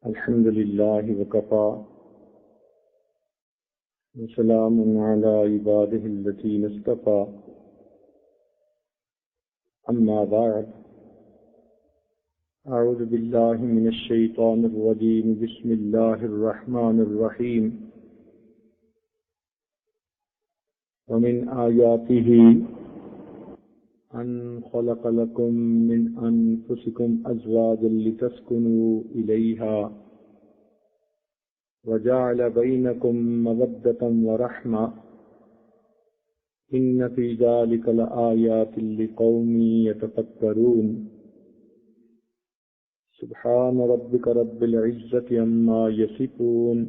الحمد لله وكفى وسلام على عباده الذين اصطفى أما بعد أعوذ بالله من الشيطان الرجيم بسم الله الرحمن الرحيم ومن آياته أن خلق لكم من أنفسكم أزواجا لتسكنوا إليها وجعل بينكم مودة ورحمة إن في ذلك لآيات لقوم يتفكرون سبحان ربك رب العزة عما يصفون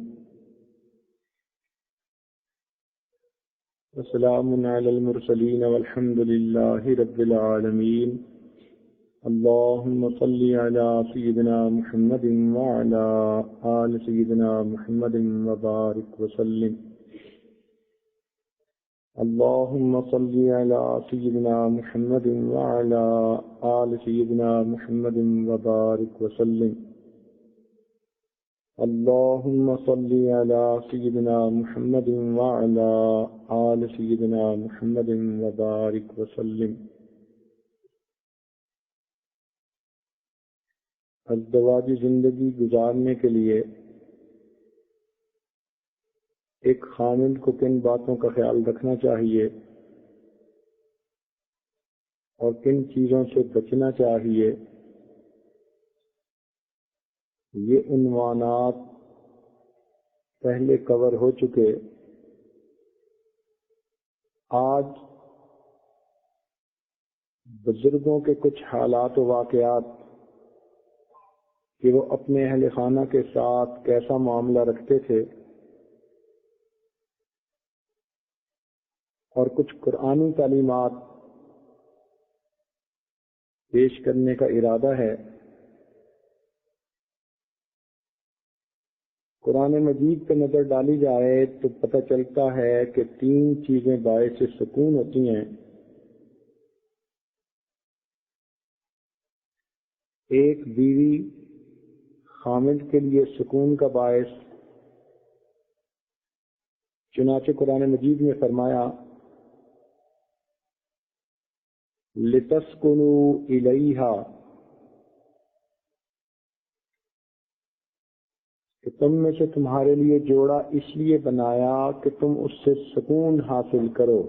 وسلام على المرسلين والحمد لله رب العالمين اللهم صل على سيدنا محمد وعلى آل سيدنا محمد وبارك وسلم اللهم صل على سيدنا محمد وعلى آل سيدنا محمد وبارك وسلم اللهم صل على سيدنا محمد وعلى آل سيدنا محمد وبارك وسلم ازدواجی زندگی گزارنے کے لیے ایک خامند کو کن باتوں کا خیال رکھنا چاہیے اور کن چیزوں سے بچنا چاہیے، یہ عنوانات پہلے کور ہو چکے۔ آج بزرگوں کے کچھ حالات و واقعات کہ وہ اپنے اہل خانہ کے ساتھ کیسا معاملہ رکھتے تھے اور کچھ قرآنی تعلیمات پیش کرنے کا ارادہ ہے۔ قرآن مجید پہ نظر ڈالی جائے تو پتہ چلتا ہے کہ 3 چیزیں باعث سکون ہوتی ہیں۔ ایک بیوی خامد کے لیے سکون کا باعث، چنانچہ قرآن مجید میں فرمایا لِتَسْكُنُوا إِلَيْهَا، کہ تم میں سے تمہارے لیے جوڑا اس لیے بنایا کہ تم اس سے سکون حاصل کرو۔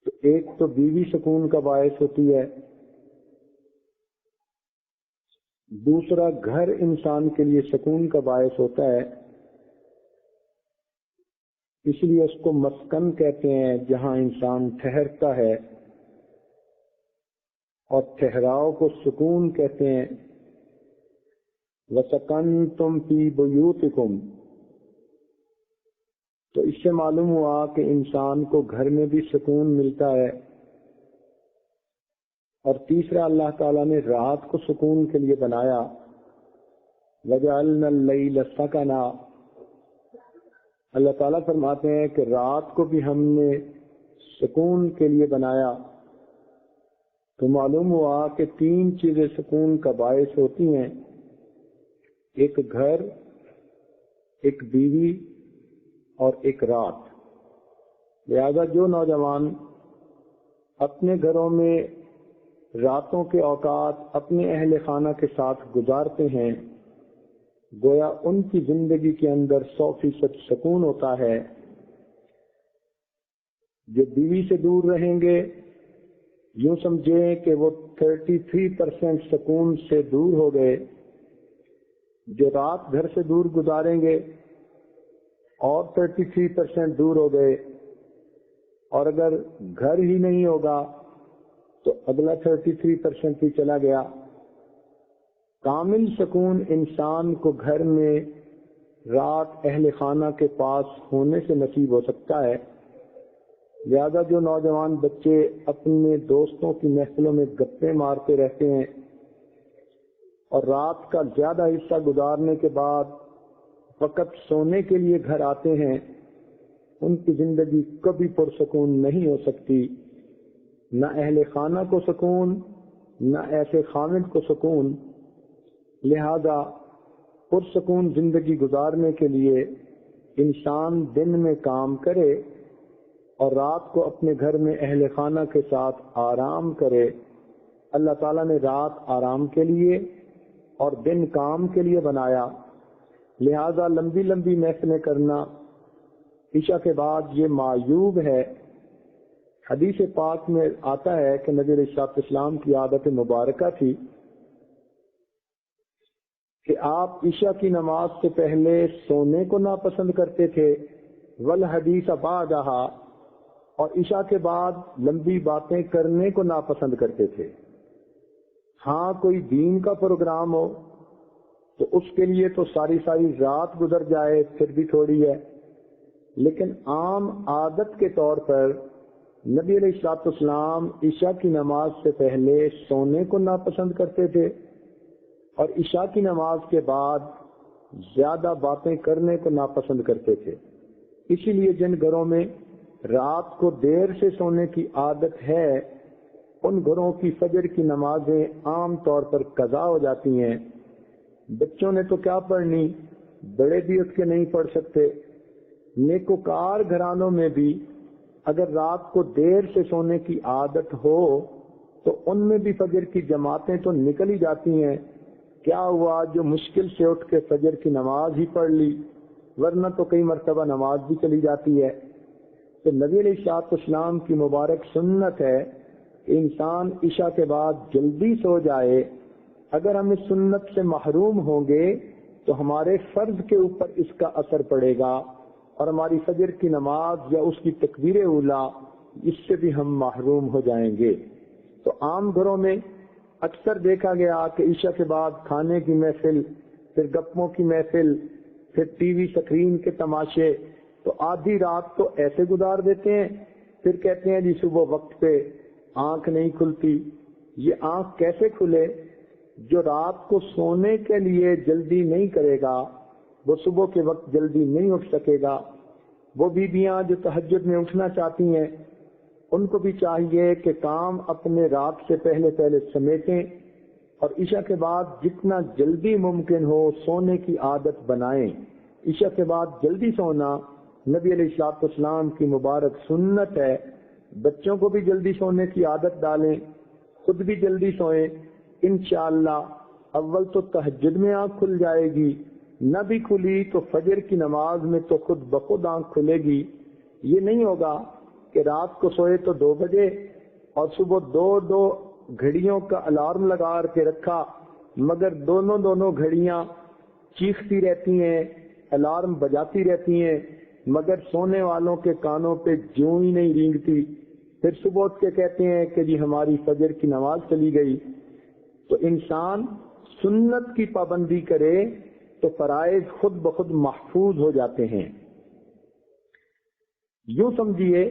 تو ایک تو بیوی سکون کا باعث ہوتی ہے، دوسرا گھر انسان کے لیے سکون کا باعث ہوتا ہے، اس لیے اس کو مسکن کہتے ہیں جہاں انسان ٹھہرتا ہے، اور ٹھہراؤ کو سکون کہتے ہیں۔ وَسَكَنْتُمْ فِي بُيُوتِكُمْ، تو اس سے معلوم ہوا کہ انسان کو گھر میں بھی سکون ملتا ہے۔ اور تیسرا، اللہ تعالیٰ نے رات کو سکون کے لیے بنایا۔ وَجَعَلْنَا اللَّيْلَ سَكَنًا، اللہ تعالیٰ فرماتے ہیں کہ رات کو بھی ہم نے سکون کے لیے بنایا۔ تو معلوم ہوا کہ 3 چیزیں سکون کا باعث ہوتی ہیں، ایک گھر، ایک بیوی اور ایک رات۔ لہذا جو نوجوان اپنے گھروں میں راتوں کے اوقات اپنے اہل خانہ کے ساتھ گزارتے ہیں، گویا ان کی زندگی کے اندر 100% سکون ہوتا ہے۔ جو بیوی سے دور رہیں گے، یوں سمجھیں کہ وہ 33% سکون سے دور ہو گئے۔ جو رات گھر سے دور گزاریں گے اور 33% دور ہو گئے، اور اگر گھر ہی نہیں ہوگا تو اگلا 33% بھی چلا گیا۔ کامل سکون انسان کو گھر میں رات اہل خانہ کے پاس ہونے سے نصیب ہو سکتا ہے۔ لہذا جو نوجوان بچے اپنے دوستوں کی محفلوں میں گپے مارتے رہتے ہیں اور رات کا زیادہ حصہ گزارنے کے بعد فقط سونے کے لیے گھر آتے ہیں، ان کی زندگی کبھی پرسکون نہیں ہو سکتی۔ نہ اہل خانہ کو سکون نہ ایسے خامد کو سکون، لہذا پرسکون زندگی گزارنے کے لیے انسان دن میں کام کرے اور رات کو اپنے گھر میں اہل خانہ کے ساتھ آرام کرے۔ اللہ تعالیٰ نے رات آرام کے لیے اور دن کام کے لیے بنایا، لہذا لمبی لمبی محفلیں کرنا عشاء کے بعد یہ معیوب ہے۔ حدیث پاک میں آتا ہے کہ نبی علیہ السلام کی عادت مبارکہ تھی کہ آپ عشاء کی نماز سے پہلے سونے کو ناپسند کرتے تھے، والحدیث بعدہا، اور عشاء کے بعد لمبی باتیں کرنے کو ناپسند کرتے تھے۔ ہاں کوئی دین کا پروگرام ہو تو اس کے لیے تو ساری رات گزر جائے پھر بھی تھوڑی ہے، لیکن عام عادت کے طور پر نبی علیہ السلام عشاء کی نماز سے پہلے سونے کو ناپسند کرتے تھے اور عشاء کی نماز کے بعد زیادہ باتیں کرنے کو ناپسند کرتے تھے۔ اسی لیے جن گھروں میں رات کو دیر سے سونے کی عادت ہے ان گھروں کی فجر کی نمازیں عام طور پر قضا ہو جاتی ہیں۔ بچوں نے تو کیا پڑھنی، بڑے بھی اٹھ کے نہیں پڑھ سکتے۔ نیکوکار گھرانوں میں بھی اگر رات کو دیر سے سونے کی عادت ہو تو ان میں بھی فجر کی جماعتیں تو نکل ہی جاتی ہیں۔ کیا ہوا، جو مشکل سے اٹھ کے فجر کی نماز ہی پڑھ لی، ورنہ تو کئی مرتبہ نماز بھی چلی جاتی ہے۔ تو نبی علیہ السلام کی مبارک سنت ہے کہ انسان عشاء کے بعد جلدی سو جائے۔ اگر ہم اس سنت سے محروم ہوں گے تو ہمارے فرض کے اوپر اس کا اثر پڑے گا اور ہماری فجر کی نماز یا اس کی تکبیر اولیٰ اس سے بھی ہم محروم ہو جائیں گے۔ تو عام گھروں میں اکثر دیکھا گیا کہ عشاء کے بعد کھانے کی محفل، پھر گپوں کی محفل، پھر ٹی وی سکرین کے تماشے، تو آدھی رات تو ایسے گزار دیتے ہیں، پھر کہتے ہیں جی صبح وقت پہ آنکھ نہیں کھلتی۔ یہ آنکھ کیسے کھلے؟ جو رات کو سونے کے لیے جلدی نہیں کرے گا وہ صبح کے وقت جلدی نہیں اٹھ سکے گا۔ وہ بیویاں جو تہجد میں اٹھنا چاہتی ہیں ان کو بھی چاہیے کہ کام اپنے رات سے پہلے سمیٹیں اور عشاء کے بعد جتنا جلدی ممکن ہو سونے کی عادت بنائیں۔ عشاء کے بعد جلدی سونا نبی علیہ السلام کی مبارک سنت ہے۔ بچوں کو بھی جلدی سونے کی عادت ڈالیں، خود بھی جلدی سوئیں، انشاءاللہ اول تو تہجد میں آنکھ کھل جائے گی، نہ بھی کھلی تو فجر کی نماز میں تو خود بخود آنکھ کھلے گی۔ یہ نہیں ہوگا کہ رات کو سوئے تو 2 بجے اور صبح 2 گھڑیوں کا الارم لگا کے رکھا، مگر دونوں گھڑیاں چیختی رہتی ہیں، الارم بجاتی رہتی ہیں، مگر سونے والوں کے کانوں پہ جوں ہی نہیں رینگتی۔ پھر صبح اٹھ کے کہتے ہیں کہ جی ہماری فجر کی نماز چلی گئی۔ تو انسان سنت کی پابندی کرے تو فرائض خود بخود محفوظ ہو جاتے ہیں۔ یوں سمجھیے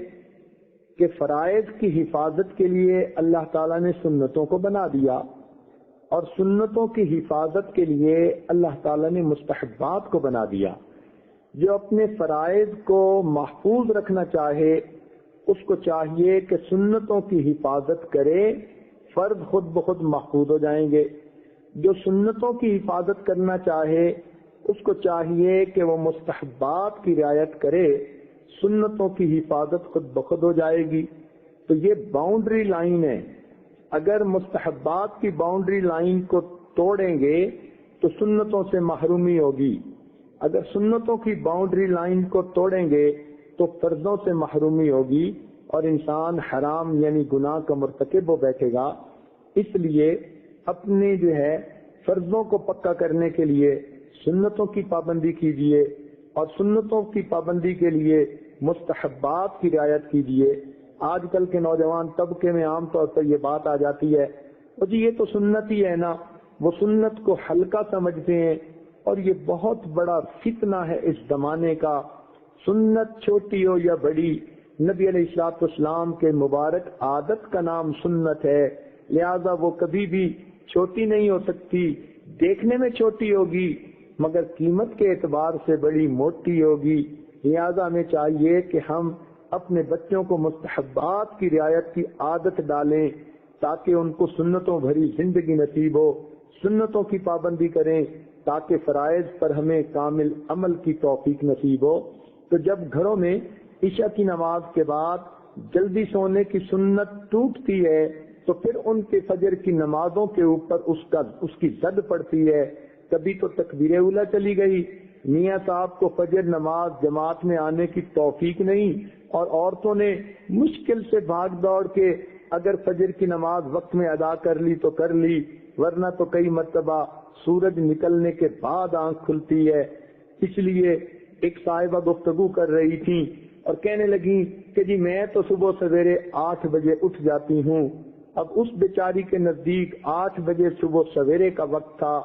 کہ فرائض کی حفاظت کے لیے اللہ تعالیٰ نے سنتوں کو بنا دیا اور سنتوں کی حفاظت کے لیے اللہ تعالیٰ نے مستحبات کو بنا دیا۔ جو اپنے فرائض کو محفوظ رکھنا چاہے اس کو چاہیے کہ سنتوں کی حفاظت کرے، فرض خود بخود محفوظ ہو جائیں گے۔ جو سنتوں کی حفاظت کرنا چاہے اس کو چاہیے کہ وہ مستحبات کی رعایت کرے، سنتوں کی حفاظت خود بخود ہو جائے گی۔ تو یہ باؤنڈری لائن ہے۔ اگر مستحبات کی باؤنڈری لائن کو توڑیں گے تو سنتوں سے محرومی ہوگی، اگر سنتوں کی باؤنڈری لائن کو توڑیں گے تو فرضوں سے محرومی ہوگی اور انسان حرام یعنی گناہ کا مرتکب ہو بیٹھے گا۔ اس لیے اپنے فرضوں کو پکا کرنے کے لیے سنتوں کی پابندی کیجیے اور سنتوں کی پابندی کے لیے مستحبات کی رعایت کیجیے۔ آج کل کے نوجوان طبقے میں عام طور پر یہ بات آ جاتی ہے اور جی یہ تو سنت ہی ہے نا، وہ سنت کو ہلکا سمجھتے ہیں اور یہ بہت بڑا فتنہ ہے اس زمانے کا۔ سنت چھوٹی ہو یا بڑی، نبی علیہ السلام کے مبارک عادت کا نام سنت ہے، لہذا وہ کبھی بھی چھوٹی نہیں ہو سکتی۔ دیکھنے میں چھوٹی ہوگی مگر قیمت کے اعتبار سے بڑی موٹی ہوگی، لہذا ہمیں چاہیے کہ ہم اپنے بچوں کو مستحبات کی رعایت کی عادت ڈالیں تاکہ ان کو سنتوں بھری زندگی نصیب ہو، سنتوں کی پابندی کریں تاکہ فرائض پر ہمیں کامل عمل کی توفیق نصیب ہو۔ تو جب گھروں میں عشاء کی نماز کے بعد جلدی سونے کی سنت ٹوٹتی ہے تو پھر ان کے فجر کی نمازوں کے اوپر اس کی زد پڑتی ہے۔ کبھی تو تکبیر اولیٰ چلی گئی، میاں صاحب کو فجر نماز جماعت میں آنے کی توفیق نہیں، اور عورتوں نے مشکل سے بھاگ دوڑ کے اگر فجر کی نماز وقت میں ادا کر لی تو کر لی، ورنہ تو کئی مرتبہ سورج نکلنے کے بعد آنکھ کھلتی ہے۔ اس لیے ایک صاحبہ گفتگو کر رہی تھی اور کہنے لگی کہ جی میں تو صبح سویرے 8 بجے اٹھ جاتی ہوں۔ اب اس بیچاری کے نزدیک 8 بجے صبح سویرے کا وقت تھا،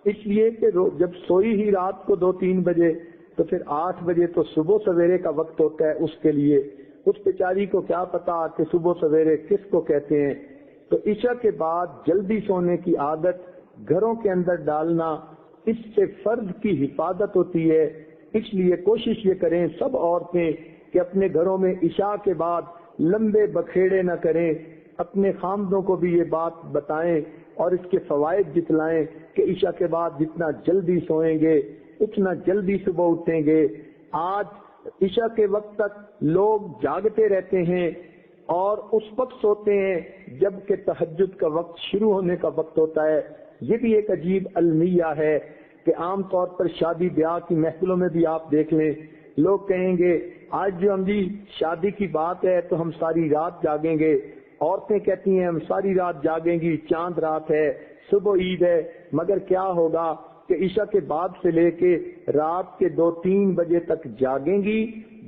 اس لیے کہ جب سوئی ہی رات کو 2-3 بجے تو پھر 8 بجے تو صبح سویرے کا وقت ہوتا ہے اس کے لیے۔ اس بیچاری کو کیا پتا کہ صبح سویرے کس کو کہتے ہیں۔ تو عشاء کے بعد جلدی سونے کی عادت گھروں کے اندر ڈالنا، اس سے فرد کی حفاظت ہوتی ہے۔ اس لیے کوشش یہ کریں سب عورتیں کہ اپنے گھروں میں عشاء کے بعد لمبے بکھیڑے نہ کریں، اپنے خامدوں کو بھی یہ بات بتائیں اور اس کے فوائد جتلائیں کہ عشاء کے بعد جتنا جلدی سوئیں گے اتنا جلدی صبح اٹھیں گے۔ آج عشاء کے وقت تک لوگ جاگتے رہتے ہیں اور اس وقت سوتے ہیں جب کہ تہجد کا وقت شروع ہونے کا وقت ہوتا ہے۔ یہ بھی ایک عجیب المیہ ہے کہ عام طور پر شادی بیاہ کی محفلوں میں بھی آپ دیکھ لیں، لوگ کہیں گے آج جو ہم جی شادی کی بات ہے تو ہم ساری رات جاگیں گے، عورتیں کہتی ہیں ہم ساری رات جاگیں گی، چاند رات ہے، صبح عید ہے، مگر کیا ہوگا کہ عشاء کے بعد سے لے کے رات کے 2-3 بجے تک جاگیں گی،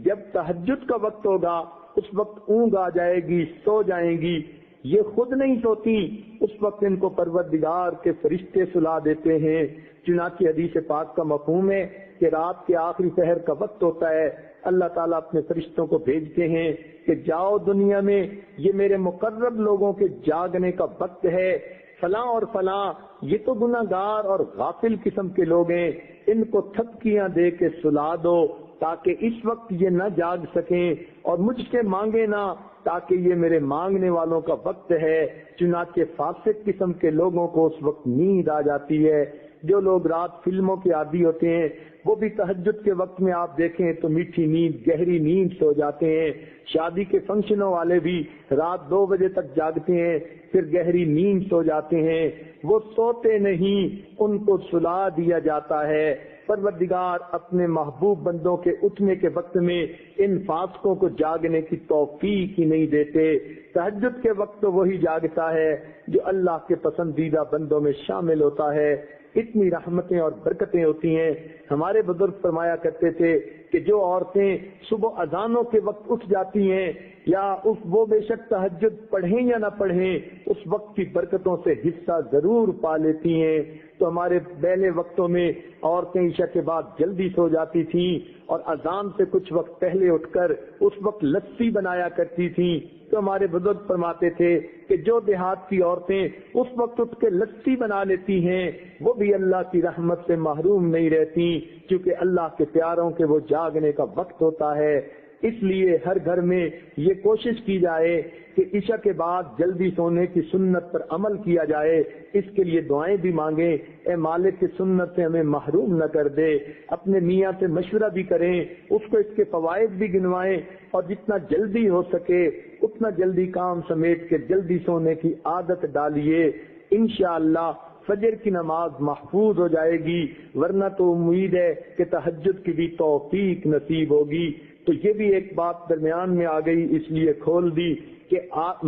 جب تہجد کا وقت ہوگا اس وقت اونگ آ جائے گی، سو جائیں گی۔ یہ خود نہیں سوتی، اس وقت ان کو پروردگار کے فرشتے سلا دیتے ہیں۔ چنانچہ حدیث پاک کا مفہوم ہے کہ رات کے آخری پہر کا وقت ہوتا ہے، اللہ تعالیٰ اپنے فرشتوں کو بھیجتے ہیں کہ جاؤ دنیا میں یہ میرے مقرب لوگوں کے جاگنے کا وقت ہے، فلاں اور فلاں یہ تو گناہگار اور غافل قسم کے لوگ ہیں، ان کو تھپکیاں دے کے سلا دو تاکہ اس وقت یہ نہ جاگ سکیں اور مجھ سے مانگے نہ، تاکہ یہ میرے مانگنے والوں کا وقت ہے۔ چنانچہ فاسق قسم کے لوگوں کو اس وقت نیند آ جاتی ہے۔ جو لوگ رات فلموں کے عادی ہوتے ہیں وہ بھی تہجد کے وقت میں آپ دیکھیں تو میٹھی نیند، گہری نیند سو جاتے ہیں۔ شادی کے فنکشنوں والے بھی رات 2 بجے تک جاگتے ہیں، پھر گہری نیند سو جاتے ہیں۔ وہ سوتے نہیں، ان کو سلا دیا جاتا ہے۔ پروردگار اپنے محبوب بندوں کے اٹھنے کے وقت میں ان فاسقوں کو جاگنے کی توفیق ہی نہیں دیتے۔ تہجد کے وقت تو وہی جاگتا ہے جو اللہ کے پسندیدہ بندوں میں شامل ہوتا ہے۔ اتنی رحمتیں اور برکتیں ہوتی ہیں۔ ہمارے بزرگ فرمایا کرتے تھے کہ جو عورتیں صبح اذانوں کے وقت اٹھ جاتی ہیں یا وہ بے شک تہجد پڑھیں یا نہ پڑھیں اس وقت کی برکتوں سے حصہ ضرور پا لیتی ہیں۔ تو ہمارے پہلے وقتوں میں عورتیں عشاء کے بعد جلدی سو جاتی تھیں اور اذان سے کچھ وقت پہلے اٹھ کر اس وقت لسی بنایا کرتی تھیں۔ تو ہمارے بزرگ فرماتے تھے کہ جو دیہات کی عورتیں اس وقت اٹھ کے لسی بنا لیتی ہیں وہ بھی اللہ کی رحمت سے محروم نہیں رہتی، کیونکہ اللہ کے پیاروں کے وہ جاگنے کا وقت ہوتا ہے۔ اس لیے ہر گھر میں یہ کوشش کی جائے کہ عشاء کے بعد جلدی سونے کی سنت پر عمل کیا جائے۔ اس کے لیے دعائیں بھی مانگیں، اے مالک کی سنت سے ہمیں محروم نہ کر دے۔ اپنے میاں سے مشورہ بھی کریں، اس کو اس کے فوائد بھی گنوائیں، اور جتنا جلدی ہو سکے اتنا جلدی کام سمیٹ کے جلدی سونے کی عادت ڈالیے۔ انشاءاللہ فجر کی نماز محفوظ ہو جائے گی، ورنہ تو امید ہے کہ تہجد کی بھی توفیق نصیب ہوگی۔ تو یہ بھی ایک بات درمیان میں آ گئی، اس لیے کھول دی کہ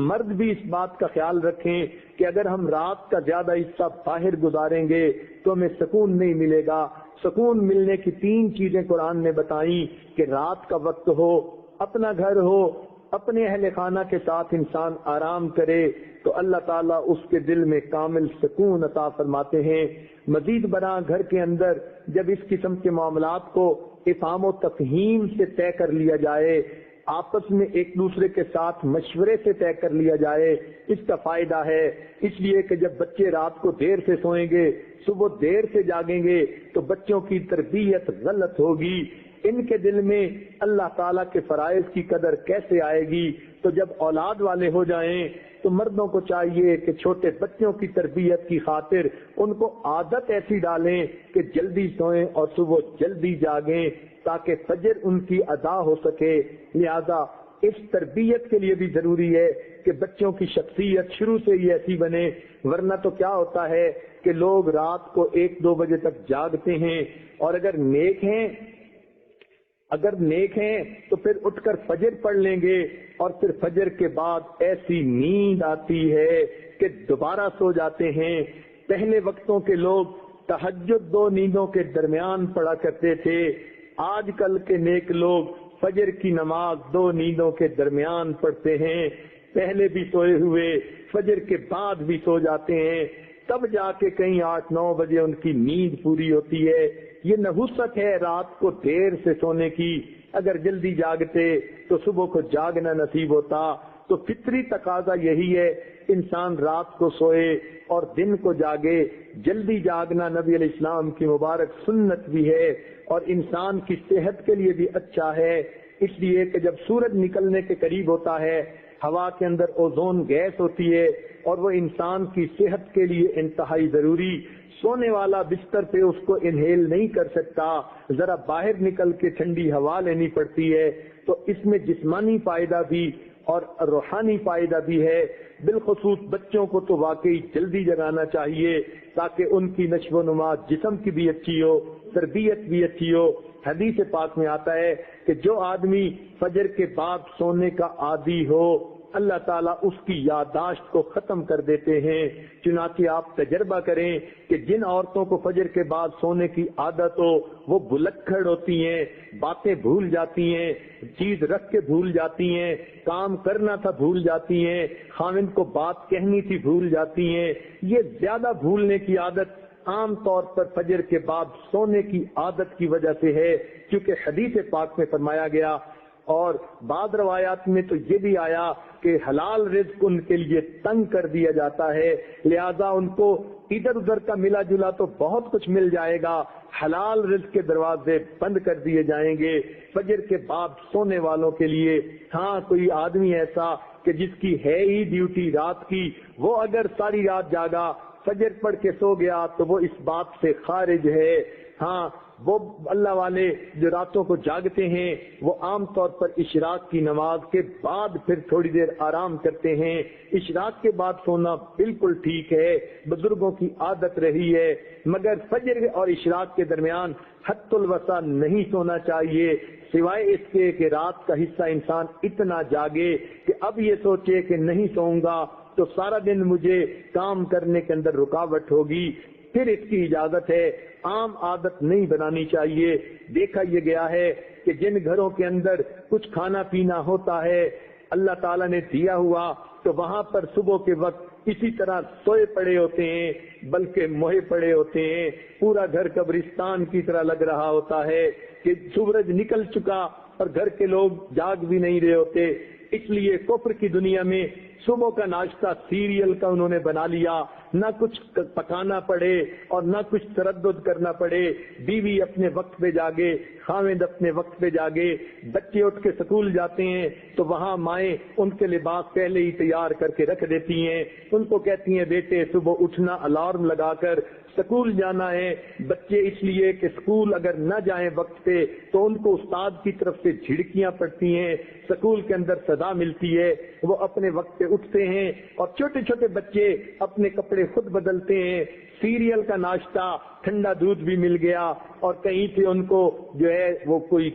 مرد بھی اس بات کا خیال رکھیں کہ اگر ہم رات کا زیادہ حصہ باہر گزاریں گے تو ہمیں سکون نہیں ملے گا۔ سکون ملنے کی 3 چیزیں قرآن نے بتائیں کہ رات کا وقت ہو، اپنا گھر ہو، اپنے اہل خانہ کے ساتھ انسان آرام کرے تو اللہ تعالیٰ اس کے دل میں کامل سکون عطا فرماتے ہیں۔ مزید برآں گھر کے اندر جب اس قسم کے معاملات کو افہام و تفہیم سے طے کر لیا جائے، آپس میں ایک دوسرے کے ساتھ مشورے سے طے کر لیا جائے، اس کا فائدہ ہے۔ اس لیے کہ جب بچے رات کو دیر سے سوئیں گے، صبح دیر سے جاگیں گے تو بچوں کی تربیت غلط ہوگی، ان کے دل میں اللہ تعالیٰ کے فرائض کی قدر کیسے آئے گی؟ تو جب اولاد والے ہو جائیں تو مردوں کو چاہیے کہ چھوٹے بچوں کی تربیت کی خاطر ان کو عادت ایسی ڈالیں کہ جلدی سوئیں اور صبح جلدی جاگیں تاکہ فجر ان کی ادا ہو سکے. لہذا اس تربیت کے لیے بھی ضروری ہے کہ بچوں کی شخصیت شروع سے ہی ایسی بنے، ورنہ تو کیا ہوتا ہے کہ لوگ رات کو 1-2 بجے تک جاگتے ہیں، اور اگر نیک ہیں تو پھر اٹھ کر فجر پڑھ لیں گے، اور پھر فجر کے بعد ایسی نیند آتی ہے کہ دوبارہ سو جاتے ہیں. پہلے وقتوں کے لوگ تہجد 2 نیندوں کے درمیان پڑھا کرتے تھے. آج کل کے نیک لوگ فجر کی نماز 2 نیندوں کے درمیان پڑھتے ہیں. پہلے بھی سوئے ہوئے فجر کے بعد بھی سو جاتے ہیں، تب جا کے کہیں 8-9 بجے ان کی نیند پوری ہوتی ہے. یہ نحوست ہے رات کو دیر سے سونے کی. اگر جلدی جاگتے تو صبح کو جاگنا نصیب ہوتا. تو فطری تقاضا یہی ہے، انسان رات کو سوئے اور دن کو جاگے. جلدی جاگنا نبی علیہ السلام کی مبارک سنت بھی ہے اور انسان کی صحت کے لیے بھی اچھا ہے. اس لیے کہ جب سورج نکلنے کے قریب ہوتا ہے، ہوا کے اندر اوزون گیس ہوتی ہے اور وہ انسان کی صحت کے لیے انتہائی ضروری. سونے والا بستر پہ اس کو انہیل نہیں کر سکتا، ذرا باہر نکل کے ٹھنڈی ہوا لینی پڑتی ہے. تو اس میں جسمانی فائدہ بھی اور روحانی فائدہ بھی ہے. بالخصوص بچوں کو تو واقعی جلدی جگانا چاہیے تاکہ ان کی نشو و نما جسم کی بھی اچھی ہو، تربیت بھی اچھی ہو. حدیث پاک میں آتا ہے کہ جو آدمی فجر کے بعد سونے کا عادی ہو، اللہ تعالیٰ اس کی یادداشت کو ختم کر دیتے ہیں. چنانچہ آپ تجربہ کریں کہ جن عورتوں کو فجر کے بعد سونے کی عادت ہو وہ بلکھڑ ہوتی ہیں، باتیں بھول جاتی ہیں، چیز رکھ کے بھول جاتی ہیں، کام کرنا تھا بھول جاتی ہیں، خاوند کو بات کہنی تھی بھول جاتی ہیں. یہ زیادہ بھولنے کی عادت عام طور پر فجر کے بعد سونے کی عادت کی وجہ سے ہے، کیونکہ حدیث پاک میں فرمایا گیا اور بعض روایات میں تو یہ بھی آیا کہ حلال رزق ان کے لیے تنگ کر دیا جاتا ہے. لہذا ان کو ادھر ادھر کا ملا جلا تو بہت کچھ مل جائے گا، حلال رزق کے دروازے بند کر دیے جائیں گے فجر کے بعد سونے والوں کے لیے. ہاں کوئی آدمی ایسا کہ جس کی ہے ہی ڈیوٹی رات کی، وہ اگر ساری رات جاگا فجر پڑھ کے سو گیا تو وہ اس بات سے خارج ہے. ہاں وہ اللہ والے جو راتوں کو جاگتے ہیں وہ عام طور پر اشراق کی نماز کے بعد پھر تھوڑی دیر آرام کرتے ہیں. اشراق کے بعد سونا بالکل ٹھیک ہے، بزرگوں کی عادت رہی ہے، مگر فجر اور اشراق کے درمیان حد الوسع نہیں سونا چاہیے، سوائے اس کے کہ رات کا حصہ انسان اتنا جاگے کہ اب یہ سوچے کہ نہیں سوؤں گا تو سارا دن مجھے کام کرنے کے اندر رکاوٹ ہوگی، پھر اس کی اجازت ہے. عام عادت نہیں بنانی چاہیے. دیکھا یہ گیا ہے کہ جن گھروں کے اندر کچھ کھانا پینا ہوتا ہے اللہ تعالیٰ نے دیا ہوا، تو وہاں پر صبح کے وقت اسی طرح سوئے پڑے ہوتے ہیں، بلکہ موہے پڑے ہوتے ہیں. پورا گھر قبرستان کی طرح لگ رہا ہوتا ہے کہ سورج نکل چکا اور گھر کے لوگ جاگ بھی نہیں رہے ہوتے. اس لیے کفر کی دنیا میں صبح کا ناشتہ سیریل کا انہوں نے بنا لیا، نہ کچھ پکانا پڑے اور نہ کچھ تردد کرنا پڑے. بیوی اپنے وقت پہ جاگے، خاوند اپنے وقت پہ جاگے. بچے اٹھ کے سکول جاتے ہیں تو وہاں مائیں ان کے لباس پہلے ہی تیار کر کے رکھ دیتی ہیں. ان کو کہتی ہیں بیٹے صبح اٹھنا، الارم لگا کر سکول جانا ہے. بچے اس لیے کہ سکول اگر نہ جائیں وقت پہ تو ان کو استاد کی طرف سے جھڑکیاں پڑتی ہیں، سکول کے اندر سزا ملتی ہے. وہ اپنے وقت پہ اٹھتے ہیں اور چھوٹے چھوٹے بچے اپنے کپڑے خود بدلتے ہیں. سیریل کا ناشتہ، ٹھنڈا دودھ بھی مل گیا اور کہیں پہ ان کو جو ہے وہ کوئی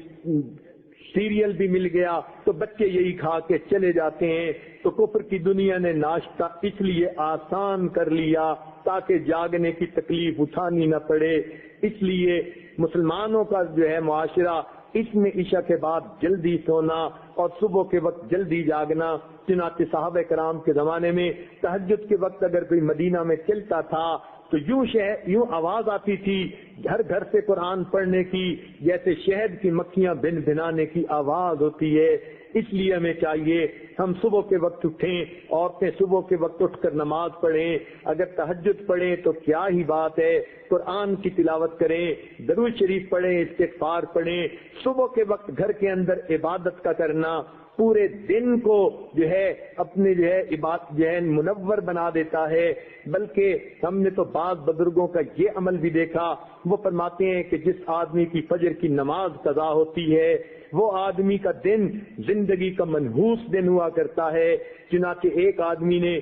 سیریل بھی مل گیا تو بچے یہی کھا کے چلے جاتے ہیں. تو کفر کی دنیا نے ناشتہ اس لیے آسان کر لیا تاکہ جاگنے کی تکلیف اٹھانی نہ پڑے. اس لیے مسلمانوں کا جو ہے معاشرہ اس میں عشاء کے بعد جلدی سونا اور صبح کے وقت جلدی جاگنا. چنانچہ صحابہ کرام کے زمانے میں تہجد کے وقت اگر کوئی مدینہ میں چلتا تھا تو یوں آواز آتی تھی گھر گھر سے قرآن پڑھنے کی، جیسے شہد کی مکھیاں بن بھنانے کی آواز ہوتی ہے. اس لیے ہمیں چاہیے ہم صبح کے وقت اٹھیں، عورتیں صبح کے وقت اٹھ کر نماز پڑھیں، اگر تہجد پڑھیں تو کیا ہی بات ہے، قرآن کی تلاوت کریں، درود شریف پڑھیں، استغفار پڑھیں. صبح کے وقت گھر کے اندر عبادت کا کرنا، پورے دن کو جو ہے اپنے جو ہے عبادت جو ہے منور بنا دیتا ہے. بلکہ ہم نے تو بعض بزرگوں کا یہ عمل بھی دیکھا، وہ فرماتے ہیں کہ جس آدمی کی فجر کی نماز قضا ہوتی ہے وہ آدمی کا دن زندگی کا منحوس دن ہوا کرتا ہے. چنانچہ ایک آدمی نے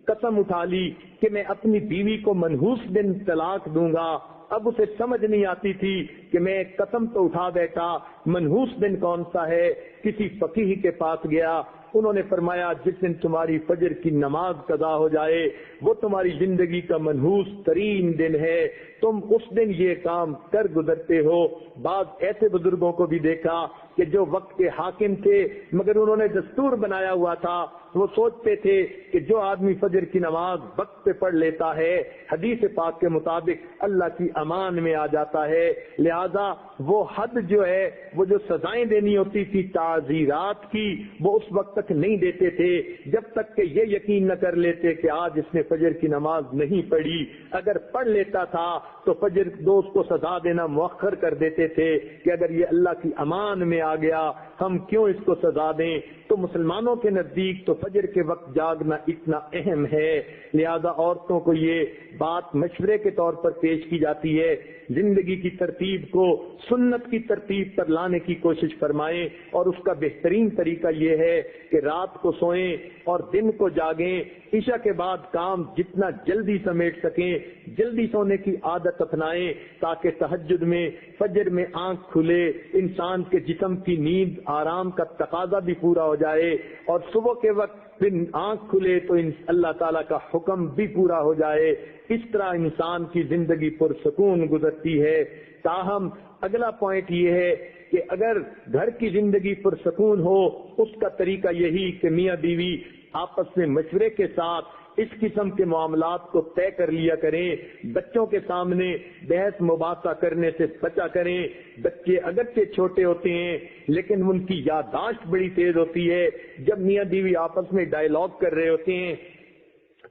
قسم اٹھا لی کہ میں اپنی بیوی کو منحوس دن طلاق دوں گا. اب اسے سمجھ نہیں آتی تھی کہ میں قسم تو اٹھا بیٹھا، منحوس دن کون سا ہے. کسی فقیہ کے پاس گیا، انہوں نے فرمایا جس دن تمہاری فجر کی نماز قضا ہو جائے وہ تمہاری زندگی کا منحوس ترین دن ہے، تم اس دن یہ کام کر گزرتے ہو. بعض ایسے بزرگوں کو بھی دیکھا کہ جو وقت کے حاکم تھے مگر انہوں نے دستور بنایا ہوا تھا. وہ سوچتے تھے کہ جو آدمی فجر کی نماز وقت پہ پڑھ لیتا ہے حدیث پاک کے مطابق اللہ کی امان میں آ جاتا ہے. لہذا وہ حد جو ہے، وہ جو سزائیں دینی ہوتی تھی تعزیرات کی، وہ اس وقت تک نہیں دیتے تھے جب تک کہ یہ یقین نہ کر لیتے کہ آج اس نے فجر کی نماز نہیں پڑھی. اگر پڑھ لیتا تھا تو فجر دوست کو سزا دینا مؤخر کر دیتے تھے کہ اگر یہ اللہ کی امان میں آ گیا ہم کیوں اس کو سزا دیں. تو مسلمانوں کے نزدیک تو فجر کے وقت جاگنا اتنا اہم ہے، لہذا عورتوں کو یہ بات مشورے کے طور پر پیش کی جاتی ہے زندگی کی ترتیب کو سنت کی ترتیب پر لانے کی کوشش فرمائیں. اور اس کا بہترین طریقہ یہ ہے کہ رات کو سوئیں اور دن کو جاگیں. عشاء کے بعد کام جتنا جلدی سمیٹ سکیں جلدی سونے کی عادت اپنائیں تاکہ تہجد میں فجر میں آنکھ کھلے، انسان کے جسم کی نیند آرام کا تقاضا بھی پورا ہو جائے اور صبح کے وقت پھر آنکھ کھلے تو اللہ تعالیٰ کا حکم بھی پورا ہو جائے. اس طرح انسان کی زندگی پرسکون گزرتی ہے. تاہم اگلا پوائنٹ یہ ہے کہ اگر گھر کی زندگی پرسکون ہو اس کا طریقہ یہی کہ میاں بیوی آپس میں مشورے کے ساتھ اس قسم کے معاملات کو طے کر لیا کریں. بچوں کے سامنے بحث مباحثہ کرنے سے بچا کریں. بچے اگرچہ چھوٹے ہوتے ہیں لیکن ان کی یادداشت بڑی تیز ہوتی ہے. جب میاں بیوی آپس میں ڈائیلاگ کر رہے ہوتے ہیں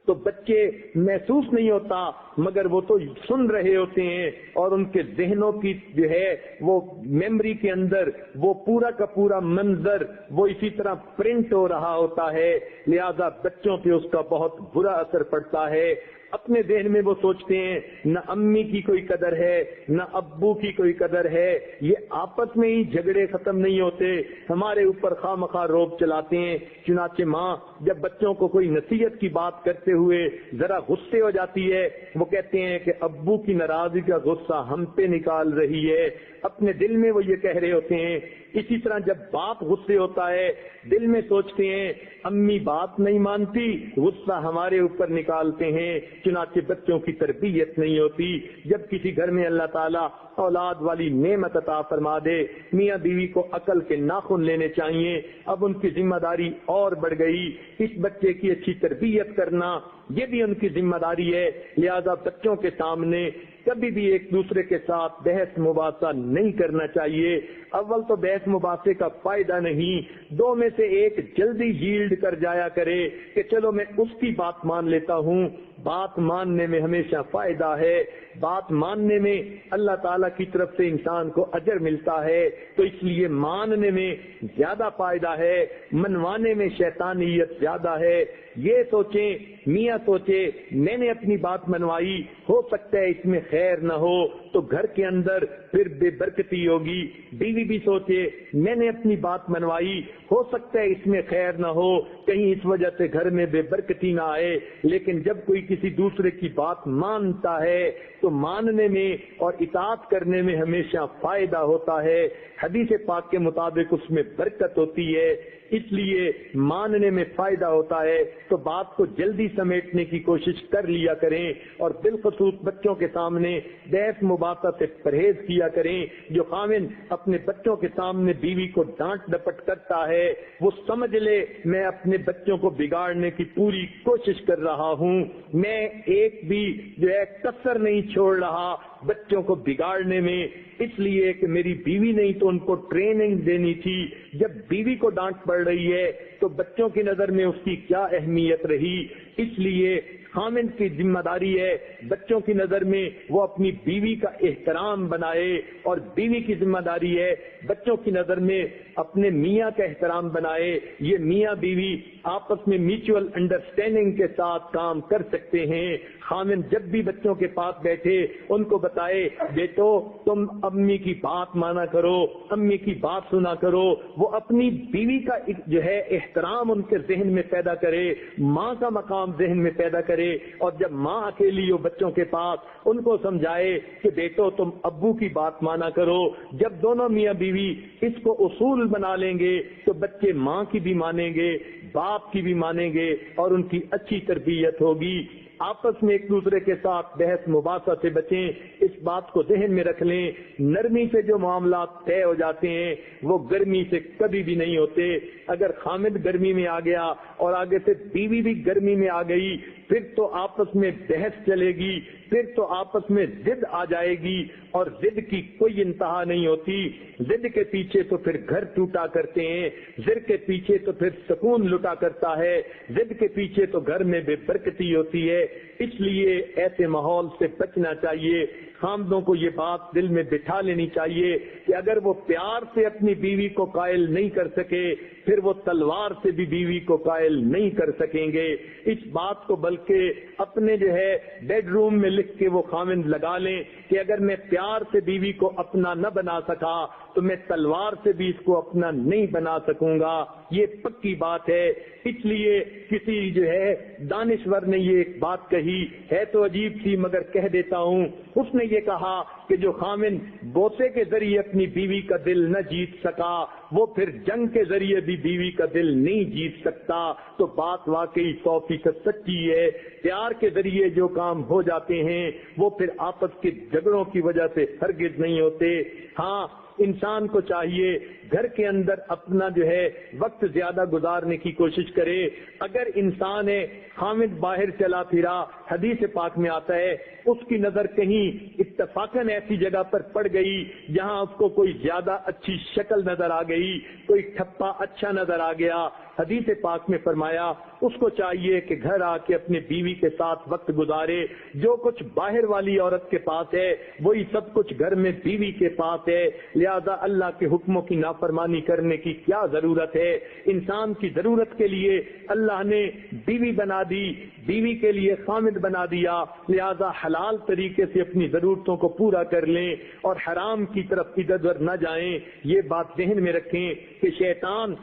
تو بچے محسوس نہیں ہوتا مگر وہ تو سن رہے ہوتے ہیں اور ان کے ذہنوں کی جو ہے وہ میموری کے اندر وہ پورا کا پورا منظر وہ اسی طرح پرنٹ ہو رہا ہوتا ہے. لہذا بچوں پہ اس کا بہت برا اثر پڑتا ہے. اپنے ذہن میں وہ سوچتے ہیں نہ امی کی کوئی قدر ہے نہ ابو کی کوئی قدر ہے، یہ آپس میں ہی جھگڑے ختم نہیں ہوتے، ہمارے اوپر خواہ مخواہ روب چلاتے ہیں. چنانچہ ماں جب بچوں کو کوئی نصیحت کی بات کرتے ہوئے ذرا غصے ہو جاتی ہے وہ کہتے ہیں کہ ابو کی ناراضگی کا غصہ ہم پہ نکال رہی ہے. اپنے دل میں وہ یہ کہہ رہے ہوتے ہیں. اسی طرح جب باپ غصے ہوتا ہے دل میں سوچتے ہیں امی بات نہیں مانتی، غصہ ہمارے اوپر نکالتے ہیں. چنانچہ بچوں کی تربیت نہیں ہوتی. جب کسی گھر میں اللہ تعالیٰ اولاد والی نعمت عطا فرما دے میاں بیوی کو عقل کے ناخن لینے چاہیے. اب ان کی ذمہ داری اور بڑھ گئی، اس بچے کی اچھی تربیت کرنا یہ بھی ان کی ذمہ داری ہے. لہذا بچوں کے سامنے کبھی بھی ایک دوسرے کے ساتھ بحث مباحثہ نہیں کرنا چاہیے. اول تو بحث مباحثے کا فائدہ نہیں، دو میں سے ایک جلدی ییلڈ کر جایا کرے کہ چلو میں اس کی بات مان لیتا ہوں. بات ماننے میں ہمیشہ فائدہ ہے، بات ماننے میں اللہ تعالیٰ کی طرف سے انسان کو اجر ملتا ہے، تو اس لیے ماننے میں زیادہ فائدہ ہے، منوانے میں شیطانیت زیادہ ہے. یہ سوچیں میاں سوچے میں نے اپنی بات منوائی، ہو سکتا ہے اس میں خیر نہ ہو تو گھر کے اندر پھر بے برکتی ہوگی. بیوی بھی سوچے میں نے اپنی بات منوائی، ہو سکتا ہے اس میں خیر نہ ہو، کہیں اس وجہ سے گھر میں بے برکتی نہ آئے. لیکن جب کوئی کسی دوسرے کی بات مانتا ہے تو ماننے میں اور اطاعت کرنے میں ہمیشہ فائدہ ہوتا ہے. حدیث پاک کے مطابق اس میں برکت ہوتی ہے. اس لیے ماننے میں فائدہ ہوتا ہے تو بات کو جلدی سمیٹنے کی کوشش کر لیا کریں اور بالخصوص بچوں کے سامنے بحث مباحثہ سے پرہیز کیا کریں. جو خاوند اپنے بچوں کے سامنے بیوی کو ڈانٹ ڈپٹ کرتا ہے وہ سمجھ لے میں اپنے بچوں کو بگاڑنے کی پوری کوشش کر رہا ہوں، میں ایک بھی جو ہے کسر نہیں چھوڑ رہا بچوں کو بگاڑنے میں. اس لیے کہ میری بیوی نہیں تو ان کو ٹریننگ دینی تھی. جب بیوی کو ڈانٹ پڑ رہی ہے تو بچوں کی نظر میں اس کی کیا اہمیت رہی. اس لیے خامند کی ذمہ داری ہے بچوں کی نظر میں وہ اپنی بیوی کا احترام بنائے، اور بیوی کی ذمہ داری ہے بچوں کی نظر میں اپنے میاں کا احترام بنائے۔ یہ میاں بیوی آپس میں میوچل انڈرسٹینڈنگ کے ساتھ کام کر سکتے ہیں۔ خامند جب بھی بچوں کے پاس بیٹھے ان کو بتائے بیٹو تم امی کی بات مانا کرو، امی کی بات سنا کرو، وہ اپنی بیوی کا جو ہے احترام ان کے ذہن میں پیدا کرے، ماں کا مقام ذہن میں پیدا کرے، اور جب ماں اکیلی ہو بچوں کے پاس ان کو سمجھائے کہ بیٹو تم ابو کی بات مانا کرو۔ جب دونوں میاں بیوی اس کو اصول بنا لیں گے تو بچے ماں کی بھی مانیں گے، باپ کی بھی مانیں گے، اور ان کی اچھی تربیت ہوگی۔ آپس میں ایک دوسرے کے ساتھ بحث مباحثہ سے بچیں، اس بات کو ذہن میں رکھ لیں، نرمی سے جو معاملات طے ہو جاتے ہیں وہ گرمی سے کبھی بھی نہیں ہوتے۔ اگر خامد گرمی میں آ گیا اور آگے سے بیوی بھی گرمی میں آ گئی پھر تو آپس میں بحث چلے گی، پھر تو آپس میں ضد آ جائے گی، اور ضد کی کوئی انتہا نہیں ہوتی۔ ضد کے پیچھے تو پھر گھر ٹوٹا کرتے ہیں، ضد کے پیچھے تو پھر سکون لٹا کرتا ہے، ضد کے پیچھے تو گھر میں بے برکتی ہوتی ہے۔ اس لیے ایسے ماحول سے بچنا چاہیے۔ خامدوں کو یہ بات دل میں بٹھا لینی چاہیے کہ اگر وہ پیار سے اپنی بیوی کو قائل نہیں کر سکے پھر وہ تلوار سے بھی بیوی کو قائل نہیں کر سکیں گے۔ اس بات کو بلکہ اپنے جو ہے بیڈ روم میں لکھ کے وہ خامند لگا لیں کہ اگر میں پیار سے بیوی کو اپنا نہ بنا سکا تو میں تلوار سے بھی اس کو اپنا نہیں بنا سکوں گا۔ یہ پکی بات ہے۔ اس لیے کسی جو ہے دانشور نے یہ ایک بات کہی ہے تو عجیب سی مگر کہہ دیتا ہوں، اس نے یہ کہا کہ جو خامن بوسے کے ذریعے اپنی بیوی کا دل نہ جیت سکا وہ پھر جنگ کے ذریعے بھی بیوی کا دل نہیں جیت سکتا۔ تو بات واقعی 100% سچی ہے۔ پیار کے ذریعے جو کام ہو جاتے ہیں وہ پھر آپس کے جھگڑوں کی وجہ سے ہرگز نہیں ہوتے۔ ہاں انسان کو چاہیے گھر کے اندر اپنا جو ہے وقت زیادہ گزارنے کی کوشش کرے۔ اگر انسان ہے خامد باہر چلا پھرا، حدیث پاک میں آتا ہے اس کی نظر کہیں اتفاقاً ایسی جگہ پر پڑ گئی جہاں اس کو کوئی زیادہ اچھی شکل نظر آ گئی، کوئی ٹھپا اچھا نظر آ گیا، حدیث پاک میں فرمایا اس کو چاہیے کہ گھر آ کے اپنے بیوی کے ساتھ وقت گزارے۔ جو کچھ باہر والی عورت کے پاس ہے وہی سب کچھ گھر میں بیوی کے پاس ہے، لہذا اللہ کے حکموں کی نافرمانی کرنے کی کیا ضرورت ہے؟ انسان کی ضرورت کے لیے اللہ نے بیوی بنا دی، بیوی کے لیے خامد بنا دیا، لہذا حلال طریقے سے اپنی ضرورتوں کو پورا کر لیں اور حرام کی طرف ادھر ادھر نہ جائیں۔ یہ بات ذہن میں رکھیں کہ شیطان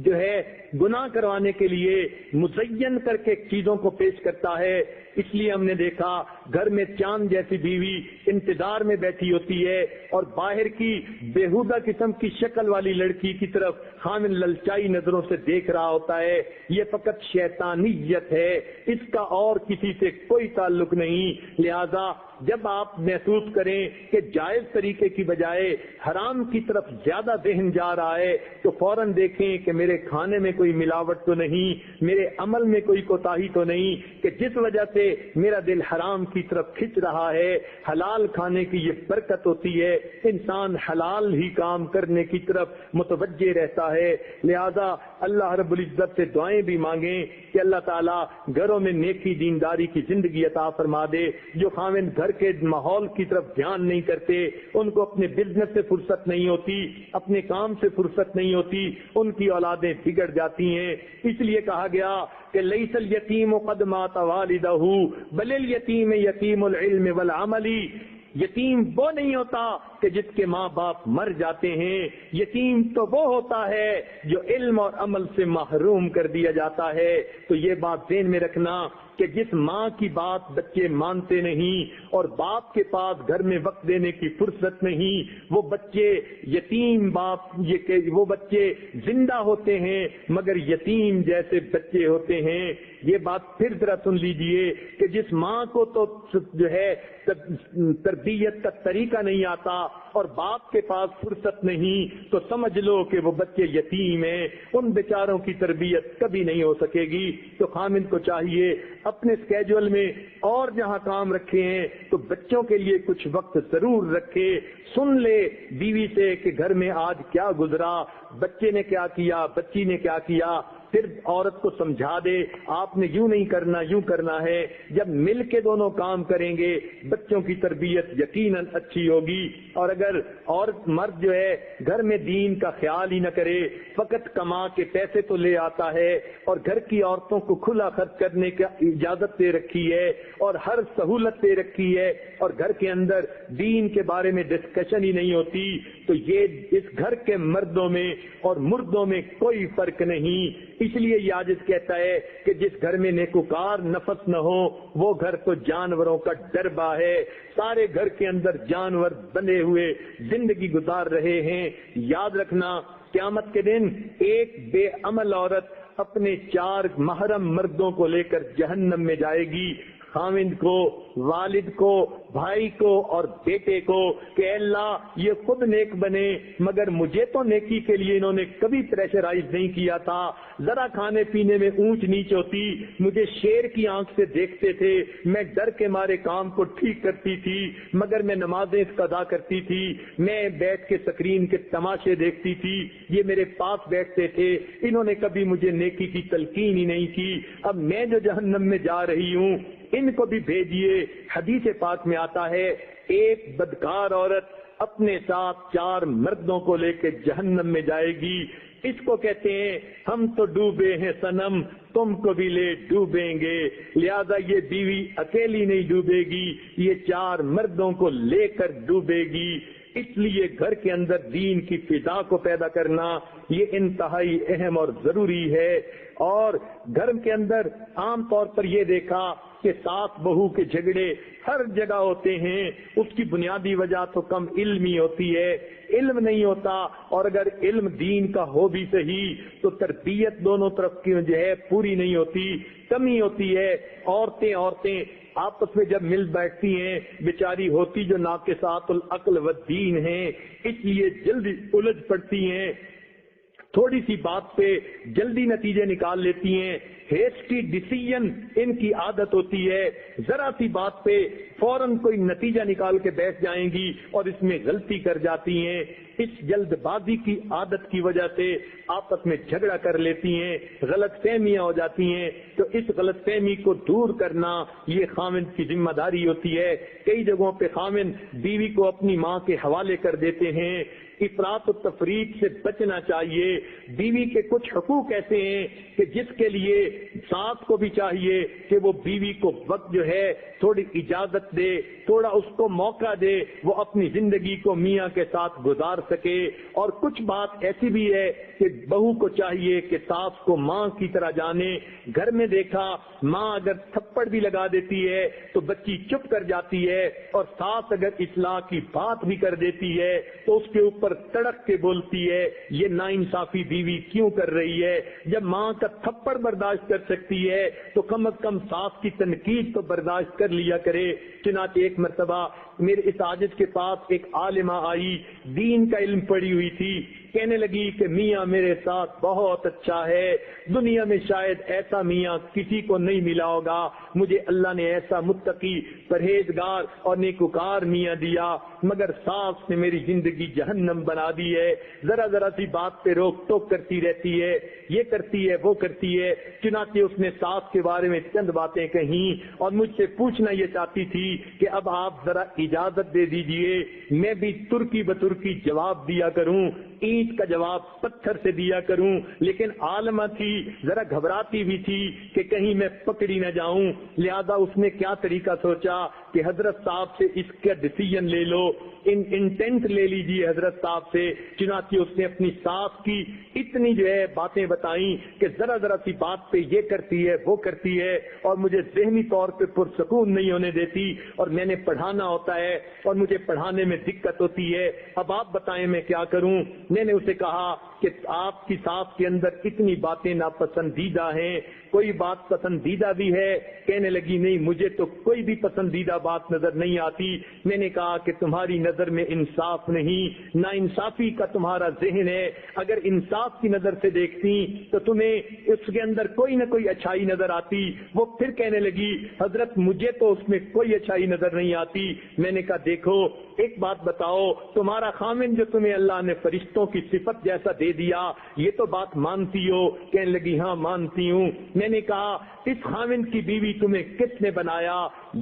جو ہے گناہ کروانے کے لیے مزین کر کے چیزوں کو پیش کرتا ہے۔ اس لیے ہم نے دیکھا گھر میں چاند جیسی بیوی انتظار میں بیٹھی ہوتی ہے اور باہر کی بےہودہ قسم کی شکل والی لڑکی کی طرف خامن للچائی نظروں سے دیکھ رہا ہوتا ہے۔ یہ فقط شیطانیت ہے، اس کا اور کسی سے کوئی تعلق نہیں۔ لہذا جب آپ محسوس کریں کہ جائز طریقے کی بجائے حرام کی طرف زیادہ ذہن جا رہا ہے تو فوراً دیکھیں کہ میرے کھانے میں کوئی ملاوٹ تو نہیں، میرے عمل میں کوئی کوتاہی تو نہیں کہ جس وجہ سے میرا دل حرام کی طرف کھنچ رہا ہے۔ حلال کھانے کی یہ برکت ہوتی ہے، انسان حلال ہی کام کرنے کی طرف متوجہ رہتا ہے۔ لہذا اللہ رب العزت سے دعائیں بھی مانگیں کہ اللہ تعالیٰ گھروں میں نیکی دینداری کی زندگی عطا فرما دے۔ جو خاوند گھر کے ماحول کی طرف دھیان نہیں کرتے، ان کو اپنے بزنس سے فرصت نہیں ہوتی، اپنے کام سے فرصت نہیں ہوتی، ان کی اولادیں بگڑ جاتی ہیں۔ اس لیے کہا گیا کہ لیس الیتیم قد مات والدہ بل الیتیم یتیم العلم والعمل۔ یتیم وہ نہیں ہوتا کہ جس کے ماں باپ مر جاتے ہیں، یتیم تو وہ ہوتا ہے جو علم اور عمل سے محروم کر دیا جاتا ہے۔ تو یہ بات ذہن میں رکھنا کہ جس ماں کی بات بچے مانتے نہیں اور باپ کے پاس گھر میں وقت دینے کی فرصت نہیں، وہ بچے یتیم وہ بچے زندہ ہوتے ہیں مگر یتیم جیسے بچے ہوتے ہیں۔ یہ بات پھر ذرا سن لیجئے کہ جس ماں کو تو جو ہے تربیت کا طریقہ نہیں آتا اور باپ کے پاس فرصت نہیں تو سمجھ لو کہ وہ بچے یتیم ہیں، ان بیچاروں کی تربیت کبھی نہیں ہو سکے گی۔ تو خامند کو چاہیے اپنے اسکیجول میں اور جہاں کام رکھے ہیں تو بچوں کے لیے کچھ وقت ضرور رکھے، سن لے بیوی سے کہ گھر میں آج کیا گزرا، بچے نے کیا کیا، بچی نے کیا کیا۔ پھر عورت کو سمجھا دے آپ نے یوں نہیں کرنا یوں کرنا ہے. جب مل کے دونوں کام کریں گے بچوں کی تربیت یقیناً اچھی ہوگی. اور اگر عورت مرد جو ہے گھر میں دین کا خیال ہی نہ کرے, فقط کما کے پیسے تو لے آتا ہے اور گھر کی عورتوں کو کھلا خرچ کرنے کی اجازت دے رکھی ہے اور ہر سہولت دے رکھی ہے اور گھر کے اندر دین کے بارے میں ڈسکشن ہی نہیں ہوتی, تو یہ اس گھر کے مردوں میں اور مردوں میں کوئی فرق نہیں. اس لیے یہ عاجز کہتا ہے کہ جس گھر میں نیکوکار نفس نہ ہو وہ گھر تو جانوروں کا ڈربہ ہے. سارے گھر کے اندر جانور بندھے ہوئے زندگی گزار رہے ہیں. یاد رکھنا قیامت کے دن ایک بے عمل عورت اپنے 4 محرم مردوں کو لے کر جہنم میں جائے گی, خاوند کو, والد کو, بھائی کو اور بیٹے کو, کہ اللہ یہ خود نیک بنے مگر مجھے تو نیکی کے لیے انہوں نے کبھی پریشرائز نہیں کیا تھا. ذرا کھانے پینے میں اونچ نیچ ہوتی مجھے شیر کی آنکھ سے دیکھتے تھے, میں ڈر کے مارے کام کو ٹھیک کرتی تھی مگر میں نمازیں قضا کرتی تھی, میں بیٹھ کے سکرین کے تماشے دیکھتی تھی, یہ میرے پاس بیٹھتے تھے, انہوں نے کبھی مجھے نیکی کی تلقین ہی نہیں کی. اب میں جو جہنم میں جا رہی ہوں ان کو بھی بھیجیے. حدیث پاک میں آتا ہے ایک بدکار عورت اپنے ساتھ 4 مردوں کو لے کے جہنم میں جائے گی. اس کو کہتے ہیں ہم تو ڈوبے ہیں صنم تم کو بھی لے ڈوبیں گے. لہذا یہ بیوی اکیلی نہیں ڈوبے گی, یہ 4 مردوں کو لے کر ڈوبے گی. اس لیے گھر کے اندر دین کی فضا کو پیدا کرنا یہ انتہائی اہم اور ضروری ہے. اور گھر کے اندر عام طور پر یہ دیکھا کہ ساس بہو کے جھگڑے ہر جگہ ہوتے ہیں. اس کی بنیادی وجہ تو کم علمی ہوتی ہے, علم نہیں ہوتا, اور اگر علم دین کا ہو بھی صحیح تو تربیت دونوں طرف کی جو ہے پوری نہیں ہوتی, کمی ہوتی ہے. عورتیں آپس میں جب مل بیٹھتی ہیں بیچاری ہوتی جو ناقصات العقل والدین ہیں, اس لیے جلدی الجھ پڑتی ہیں, تھوڑی سی بات پہ جلدی نتیجے نکال لیتی ہیں, ہیسٹی ڈیسیژن ان کی عادت ہوتی ہے, ذرا سی بات پہ فوراً کوئی نتیجہ نکال کے بیٹھ جائیں گی اور اس میں غلطی کر جاتی ہیں. اس جلد بازی کی عادت کی وجہ سے آپس میں جھگڑا کر لیتی ہیں, غلط فہمیاں ہو جاتی ہیں. تو اس غلط فہمی کو دور کرنا یہ خاوند کی ذمہ داری ہوتی ہے. کئی جگہوں پہ خاوند بیوی کو اپنی ماں کے حوالے کر دیتے ہیں. افراط و تفریط سے بچنا چاہیے. بیوی کے کچھ حقوق ایسے ہیں کہ جس کے لیے ساس کو بھی چاہیے کہ وہ بیوی کو وقت جو ہے تھوڑی اجازت دے, تھوڑا اس کو موقع دے, وہ اپنی زندگی کو میاں کے ساتھ گزار سکے. اور کچھ بات ایسی بھی ہے کہ بہو کو چاہیے کہ ساس کو ماں کی طرح جانے. گھر میں دیکھا ماں اگر تھپڑ بھی لگا دیتی ہے تو بچی چپ کر جاتی ہے, اور ساس اگر اصلاح کی بات بھی کر دیتی ہے تو اس کے اوپر تڑک کے بولتی ہے یہ ناانصافی بیوی کیوں کر رہی ہے. جب ماں کا تھپڑ برداشت کر سکتی ہے تو کم از کم ساس کی تنقید تو برداشت کر لیا کرے. چنانچہ ایک مرتبہ میرے اس عاجز کے پاس ایک عالمہ آئی, دین کا علم پڑھی ہوئی تھی, کہنے لگی کہ میاں میرے ساتھ بہت اچھا ہے, دنیا میں شاید ایسا میاں کسی کو نہیں ملا ہوگا, مجھے اللہ نے ایسا متقی پرہیزگار اور نیکوکار میاں دیا, مگر ساس نے میری زندگی جہنم بنا دی ہے. ذرا سی بات پہ روک ٹوک کرتی رہتی ہے, یہ کرتی ہے وہ کرتی ہے. چنانچہ اس نے ساس کے بارے میں چند باتیں کہیں اور مجھ سے پوچھنا یہ چاہتی تھی کہ اب آپ ذرا اجازت دے دیجئے میں بھی ترکی بترکی جواب دیا کروں, اینٹ کا جواب پتھر سے دیا کروں. لیکن عالمہ تھی, ذرا گھبراتی بھی تھی کہ کہیں میں پکڑی نہ جاؤں. لہذا اس نے کیا طریقہ سوچا کہ حضرت صاحب سے اس کا ڈیسیژن لے لو, انٹینٹ لے لیجیے حضرت صاحب سے. چنانچہ اس نے اپنی ساس کی اتنی جو ہے باتیں بتائیں کہ ذرا سی بات پہ یہ کرتی ہے وہ کرتی ہے اور مجھے ذہنی طور پہ پرسکون نہیں ہونے دیتی, اور میں نے پڑھانا ہوتا ہے اور مجھے پڑھانے میں دقت ہوتی ہے. اب آپ بتائیں میں کیا کروں. میں نے اسے کہا کہ آپ کی ساس کے اندر اتنی باتیں ناپسندیدہ ہیں, کوئی بات پسندیدہ بھی ہے؟ کہنے لگی نہیں مجھے تو کوئی بھی پسندیدہ بات نظر نہیں آتی. میں نے کہا کہ تمہاری نظر میں انصاف نہیں, نا انصافی کا تمہارا ذہن ہے. اگر انصاف کی نظر سے دیکھتی تو تمہیں اس کے اندر کوئی نہ کوئی اچھائی نظر آتی. وہ پھر کہنے لگی حضرت مجھے تو اس میں کوئی اچھائی نظر نہیں آتی. میں نے کہا دیکھو ایک بات بتاؤ, تمہارا خامن جو تمہیں اللہ نے فرشتوں فرشتوں کی صفت جیسا دے دیا، یہ تو بات مانتی ہو؟ کہنے لگی ہاں مانتی ہوں۔ میں نے کہا اس خاوند کی بیوی تمہیں کس نے بنایا؟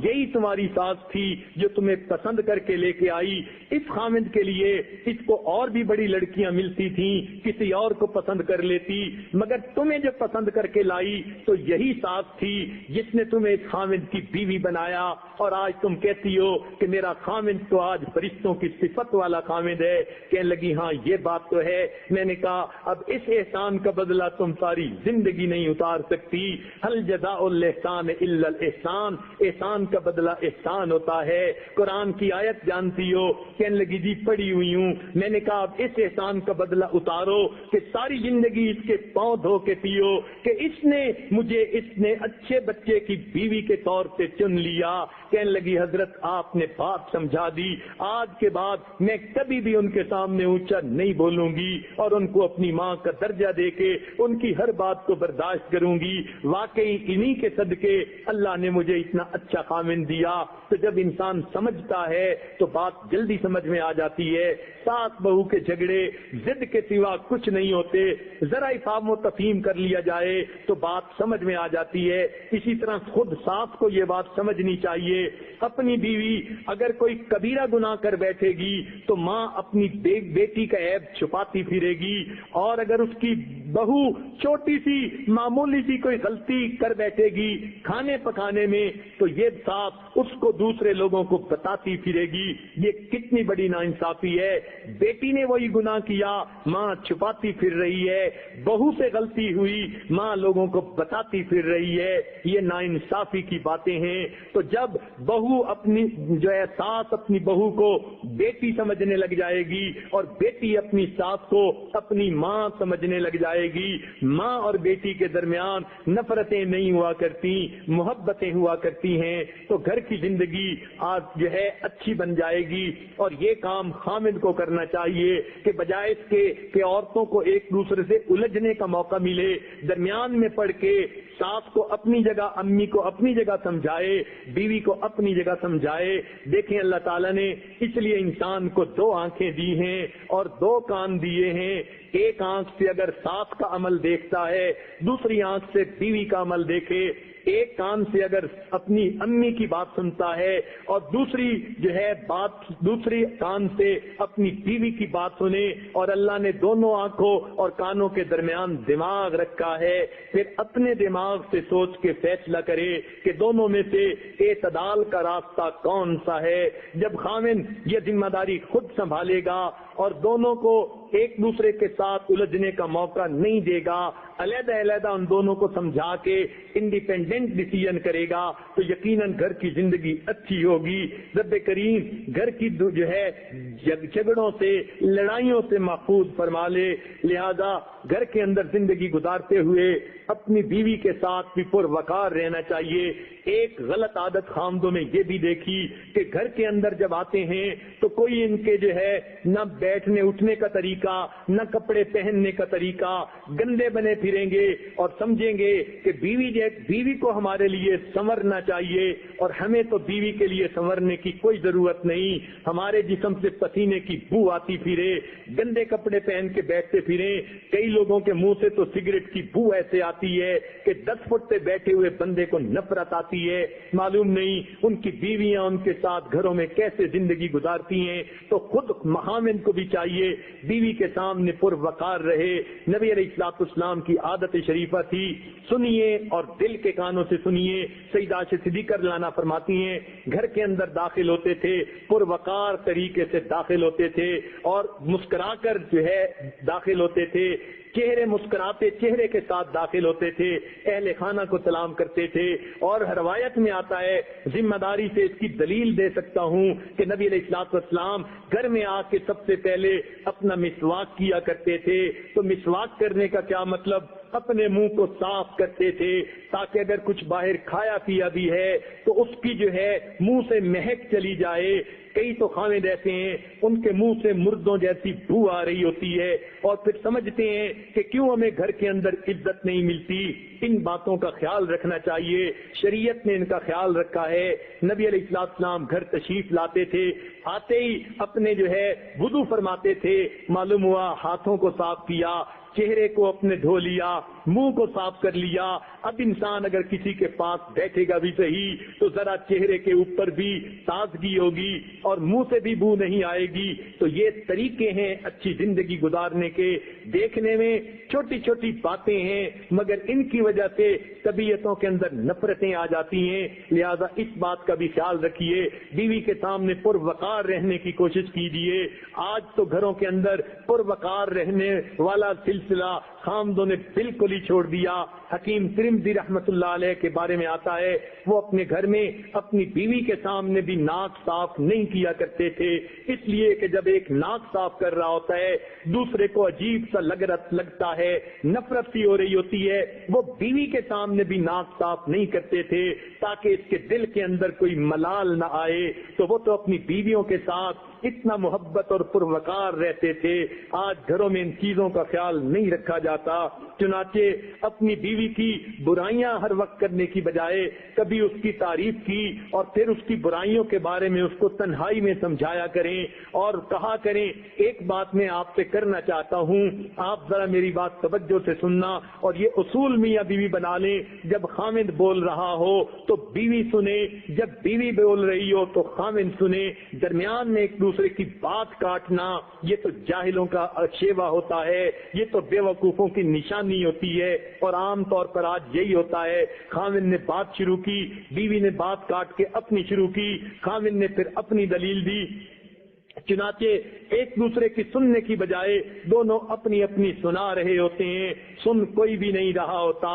یہی تمہاری ساس تھی جو تمہیں پسند کر کے لے کے آئی۔ اس خاوند کے لیے اس کو اور بھی بڑی لڑکیاں ملتی تھیں، کسی اور کو پسند کر لیتی، مگر تمہیں جو پسند کر کے لائی تو یہی ساس تھی جس نے تمہیں اس خاوند کی بیوی بنایا، اور آج تم کہتی ہو کہ میرا خاوند تو آج فرشتوں کی صفت والا خاوند ہے۔ کہنے لگی ہاں یہ بات تو ہے۔ میں نے کہا اب اس احسان کا بدلہ تم ساری زندگی نہیں اتار سکتی۔ ہل جزاء الاحسان الا الاحسان، احسان کا بدلہ احسان ہوتا ہے۔ قرآن کی آیت جانتی ہو؟ کہنے لگی جی پڑھی ہوئی ہوں۔ میں نے کہا اب اس احسان کا بدلہ اتارو کہ ساری زندگی اس کے پاؤں دھو کے پیو کہ اس نے مجھے اس نے اچھے بچے کی بیوی کے طور پہ چن لیا۔ کہنے لگی حضرت آپ نے بات سمجھا دی، آج کے بعد میں کبھی بھی ان کے سامنے اونچا نہیں بولوں گی اور ان کو اپنی ماں کا درجہ دے کے ان کی ہر بات کو برداشت کروں گی۔ واقعی انہی کے صدقے اللہ نے مجھے اتنا اچھا خاوند دیا۔ تو جب انسان سمجھتا ہے تو بات جلدی سمجھ میں آ جاتی ہے۔ ساس بہو کے جھگڑے ضد کے سوا کچھ نہیں ہوتے، ذرا افہام و تفہیم کر لیا جائے تو بات سمجھ میں آ جاتی ہے۔ اسی طرح خود ساس کو یہ بات سمجھنی چاہیے، اپنی بیوی اگر کوئی کبیرہ گناہ کر بیٹھے گی تو ماں اپنی بیٹی کا عیب چھپاتی پھرے گی، اور اگر اس کی بہو چھوٹی سی معمولی سی کوئی غلطی کر بیٹھے گی کھانے پکانے میں تو یہ ساس اس کو دوسرے لوگوں کو بتاتی پھرے گی۔ یہ کتنی بڑی ناانصافی ہے۔ بیٹی نے وہی گناہ کیا، ماں چھپاتی پھر رہی ہے، بہو سے غلطی ہوئی، ماں لوگوں کو بتاتی پھر رہی ہے۔ یہ ناانصافی کی باتیں ہیں۔ تو جب بہو اپنی جو ہے ساس اپنی بہو کو بیٹی سمجھنے لگ جائے گی اور بیٹی اپنی ساس کو اپنی ماں سمجھنے لگ جائے گی، ماں اور بیٹی کے درمیان نفرتیں نہیں ہوا کرتی، محبتیں ہوا کرتی ہیں، تو گھر کی زندگی آج جو ہے اچھی بن جائے گی۔ اور یہ کام خامد کو کرنا چاہیے کہ بجائے اس کے کہ عورتوں کو ایک دوسرے سے الجھنے کا موقع ملے، درمیان میں پڑھ کے ساس کو اپنی جگہ، امی کو اپنی جگہ سمجھائے، بیوی کو اپنی جگہ سمجھائے۔ دیکھیں اللہ تعالیٰ نے اس لیے انسان کو 2 آنکھیں دی ہیں اور 2 کان دیے ہیں۔ ایک آنکھ سے اگر ساس کا عمل دیکھتا ہے، دوسری آنکھ سے بیوی کا عمل دیکھے۔ ایک کان سے اگر اپنی امی کی بات سنتا ہے اور دوسری کان سے اپنی بیوی کی بات سنے، اور اللہ نے دونوں آنکھوں اور کانوں کے درمیان دماغ رکھا ہے، پھر اپنے دماغ سے سوچ کے فیصلہ کرے کہ دونوں میں سے اعتدال کا راستہ کون سا ہے۔ جب خاوند یہ ذمہ داری خود سنبھالے گا اور دونوں کو ایک دوسرے کے ساتھ الجھنے کا موقع نہیں دے گا، علیحدہ علیحدہ ان دونوں کو سمجھا کے انڈیپینڈنٹ ڈیسیژن کرے گا، تو یقیناً گھر کی زندگی اچھی ہوگی۔ رب کریم گھر کی جو ہے جھگڑوں سے، لڑائیوں سے محفوظ فرما لے۔ لہذا گھر کے اندر زندگی گزارتے ہوئے اپنی بیوی کے ساتھ بھی پروقار رہنا چاہیے۔ ایک غلط عادت خامدوں میں یہ بھی دیکھی کہ گھر کے اندر جب آتے ہیں تو کوئی ان کے جو ہے نہ بیٹھنے اٹھنے کا طریقہ، نہ کپڑے پہننے کا طریقہ، گندے بنے پھریں گے اور سمجھیں گے کہ بیوی کو ہمارے لیے سنورنا چاہیے، اور ہمیں تو بیوی کے لیے سنورنے کی کوئی ضرورت نہیں۔ ہمارے جسم سے پسینے کی بو آتی پھرے، گندے کپڑے پہن کے بیٹھتے پھریں۔ کئی لوگوں کے منہ سے تو سگریٹ کی بو ایسے آتی ہے کہ 10 فٹ پہ بیٹھے ہوئے بندے کو نفرت آتی ہے۔ معلوم نہیں ان کی بیویاں ان کے ساتھ گھروں میں کیسے زندگی گزارتی ہیں۔ تو خود خاوند کو بھی چاہیے بیوی کے سامنے پروقار رہے۔ نبی علیہ الصلوۃ والسلام کی عادت شریفہ تھی، سنیے اور دل کے کانوں سے سنیے۔ سیدہ عائشہ صدیقہ رضی اللہ عنہا فرماتی ہیں گھر کے اندر داخل ہوتے تھے، پروقار طریقے سے داخل ہوتے تھے اور مسکرا کر جو ہے داخل ہوتے تھے، چہرے مسکراتے چہرے کے ساتھ داخل ہوتے تھے، اہل خانہ کو سلام کرتے تھے۔ اور روایت میں آتا ہے، ذمہ داری سے اس کی دلیل دے سکتا ہوں کہ نبی علیہ الصلوۃ والسلام گھر میں آ کے سب سے پہلے اپنا مسواک کیا کرتے تھے۔ تو مسواک کرنے کا کیا مطلب؟ اپنے منہ کو صاف کرتے تھے تاکہ اگر کچھ باہر کھایا پیا بھی ہے تو اس کی جو ہے منہ سے مہک چلی جائے. کئی تو خاوند ایسے ہیں ان کے منہ سے مردوں جیسی بو آ رہی ہوتی ہے اور پھر سمجھتے ہیں کہ کیوں ہمیں گھر کے اندر عزت نہیں ملتی. ان باتوں کا خیال رکھنا چاہیے. شریعت نے ان کا خیال رکھا ہے. نبی علیہ السلام گھر تشریف لاتے تھے, آتے ہی اپنے جو ہے وضو فرماتے تھے. معلوم ہوا ہاتھوں کو صاف کیا, چہرے کو اپنے دھو لیا, منہ کو صاف کر لیا. اب انسان اگر کسی کے پاس بیٹھے گا بھی صحیح تو ذرا چہرے کے اوپر بھی تازگی ہوگی اور منہ سے بھی بو نہیں آئے گی. تو یہ طریقے ہیں اچھی زندگی گزارنے کے. دیکھنے میں چھوٹی چھوٹی باتیں ہیں مگر ان کی وجہ سے طبیعتوں کے اندر نفرتیں آ جاتی ہیں. لہذا اس بات کا بھی خیال رکھیے. بیوی کے سامنے پروقار رہنے کی کوشش کیجیے. آج تو گھروں کے اندر پروقار رہنے والا سلسلہ خامدوں نے بالکل ہی چھوڑ دیا. حکیم ترمذی رحمت اللہ علیہ کے بارے میں آتا ہے وہ اپنے گھر میں اپنی بیوی کے سامنے بھی ناک صاف نہیں کیا کرتے تھے, اس لیے کہ جب ایک ناک صاف کر رہا ہوتا ہے دوسرے کو عجیب سا لگتا ہے, نفرت سی ہو رہی ہوتی ہے. وہ بیوی کے سامنے بھی ناک صاف نہیں کرتے تھے تاکہ اس کے دل کے اندر کوئی ملال نہ آئے. تو وہ تو اپنی بیویوں کے ساتھ اتنا محبت اور پروقار رہتے تھے. آج گھروں میں ان چیزوں کا خیال نہیں رکھا جاتا. چنانچہ اپنی بیوی کی برائیاں ہر وقت کرنے کی بجائے کبھی اس کی تعریف کی اور پھر اس کی برائیوں کے بارے میں اس کو تنہائی میں سمجھایا کریں اور کہا کریں. ایک بات میں آپ سے کرنا چاہتا ہوں, آپ ذرا میری بات توجہ سے سننا اور یہ اصول میاں بیوی بنا لیں. جب خامد بول رہا ہو تو بیوی سنے, جب بیوی بول رہی ہو تو خامد سنے. درمیان میں ایک دوسرے کی بات کاٹنا یہ تو جاہلوں کا شیوا ہوتا ہے, یہ تو بے وقوفوں کی نشانی ہوتی ہے. اور عام طور پر آج یہی ہوتا ہے, خامد نے بات شروع کی, بیوی نے بات کاٹ کے اپنی شروع کی, خامد نے پھر اپنی دلیل دی. چنانچہ ایک دوسرے کی سننے کی بجائے دونوں اپنی اپنی سنا رہے ہوتے ہیں, سن کوئی بھی نہیں رہا ہوتا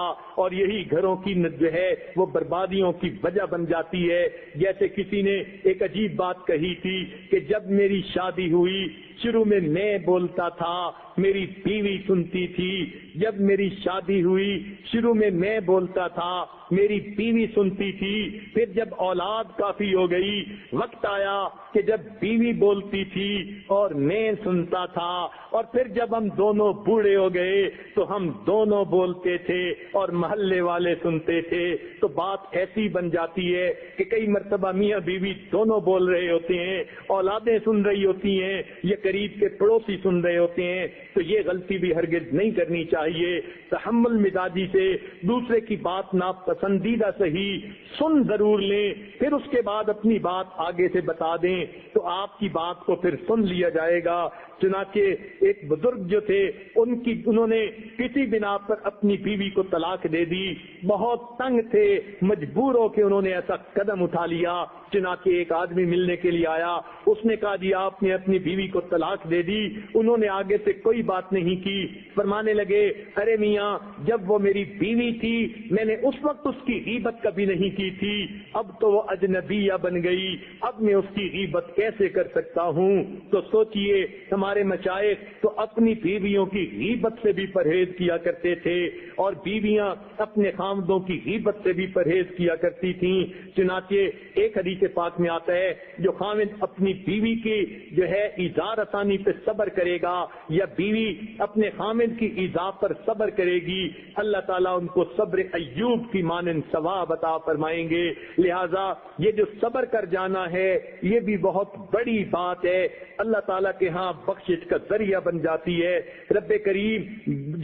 اور یہی گھروں کی جو ہے وہ بربادیوں کی وجہ بن جاتی ہے. جیسے کسی نے ایک عجیب بات کہی تھی کہ جب میری شادی ہوئی شروع میں بولتا تھا میری بیوی سنتی تھی, جب میری شادی ہوئی شروع میں بولتا تھا میری بیوی سنتی تھی, پھر جب اولاد کافی ہو گئی وقت آیا کہ جب بیوی بولتی تھی اور میں سنتا تھا, اور پھر جب ہم دونوں بوڑھے ہو گئے تو ہم دونوں بولتے تھے اور محلے والے سنتے تھے. تو بات ایسی بن جاتی ہے کہ کئی مرتبہ میاں بیوی دونوں بول رہے ہوتے ہیں, اولادیں سن رہی ہوتی ہیں, یہ قریب کے پڑوسی سن رہے ہوتے ہیں. تو یہ غلطی بھی ہرگز نہیں کرنی چاہیے. تحمل مزاجی سے دوسرے کی بات ناپسندیدہ صحیح سن ضرور لیں, پھر اس کے بعد اپنی بات آگے سے بتا دیں تو آپ کی بات کو پھر سن لیا جائے گا. چنانچہ ایک بزرگ جو تھے انہوں نے کسی بنا پر اپنی بیوی کو طلاق دے دی. بہت تنگ تھے, مجبور ہو کے انہوں نے ایسا قدم اٹھا لیا. چنانچہ ایک آدمی ملنے کے لیے آیا, اس نے کہا جی آپ نے اپنی بیوی کو طلاق دے دی. انہوں نے آگے سے کوئی بات نہیں کی. فرمانے لگے ارے میاں جب وہ میری بیوی تھی میں نے اس وقت اس کی غیبت کبھی نہیں کی تھی, اب تو وہ اجنبیہ بن گئی, اب میں اس کی غیبت کیسے کر سکتا ہوں. تو سوچئے ہمارے مشائخ تو اپنی بیویوں کی غیبت سے بھی پرہیز کیا کرتے تھے اور بیویاں اپنے خامدوں کی غیبت سے بھی پرہیز کیا کرتی تھیں. چنانچہ ایک حدیث پاک میں آتا ہے جو خامد اپنی بیوی کی جو ہے ایذا رسانی پہ صبر کرے گا یا بیوی اپنے خامد کی ایذا پر صبر کرے گی, اللہ تعالیٰ ان کو صبر ایوب کی مانند ثواب عطا فرمائیں گے. لہذا یہ جو صبر کر جانا ہے یہ بھی بہت بڑی بات ہے, اللہ تعالیٰ کے ہاں بخشش کا ذریعہ بن جاتی ہے. رب کریم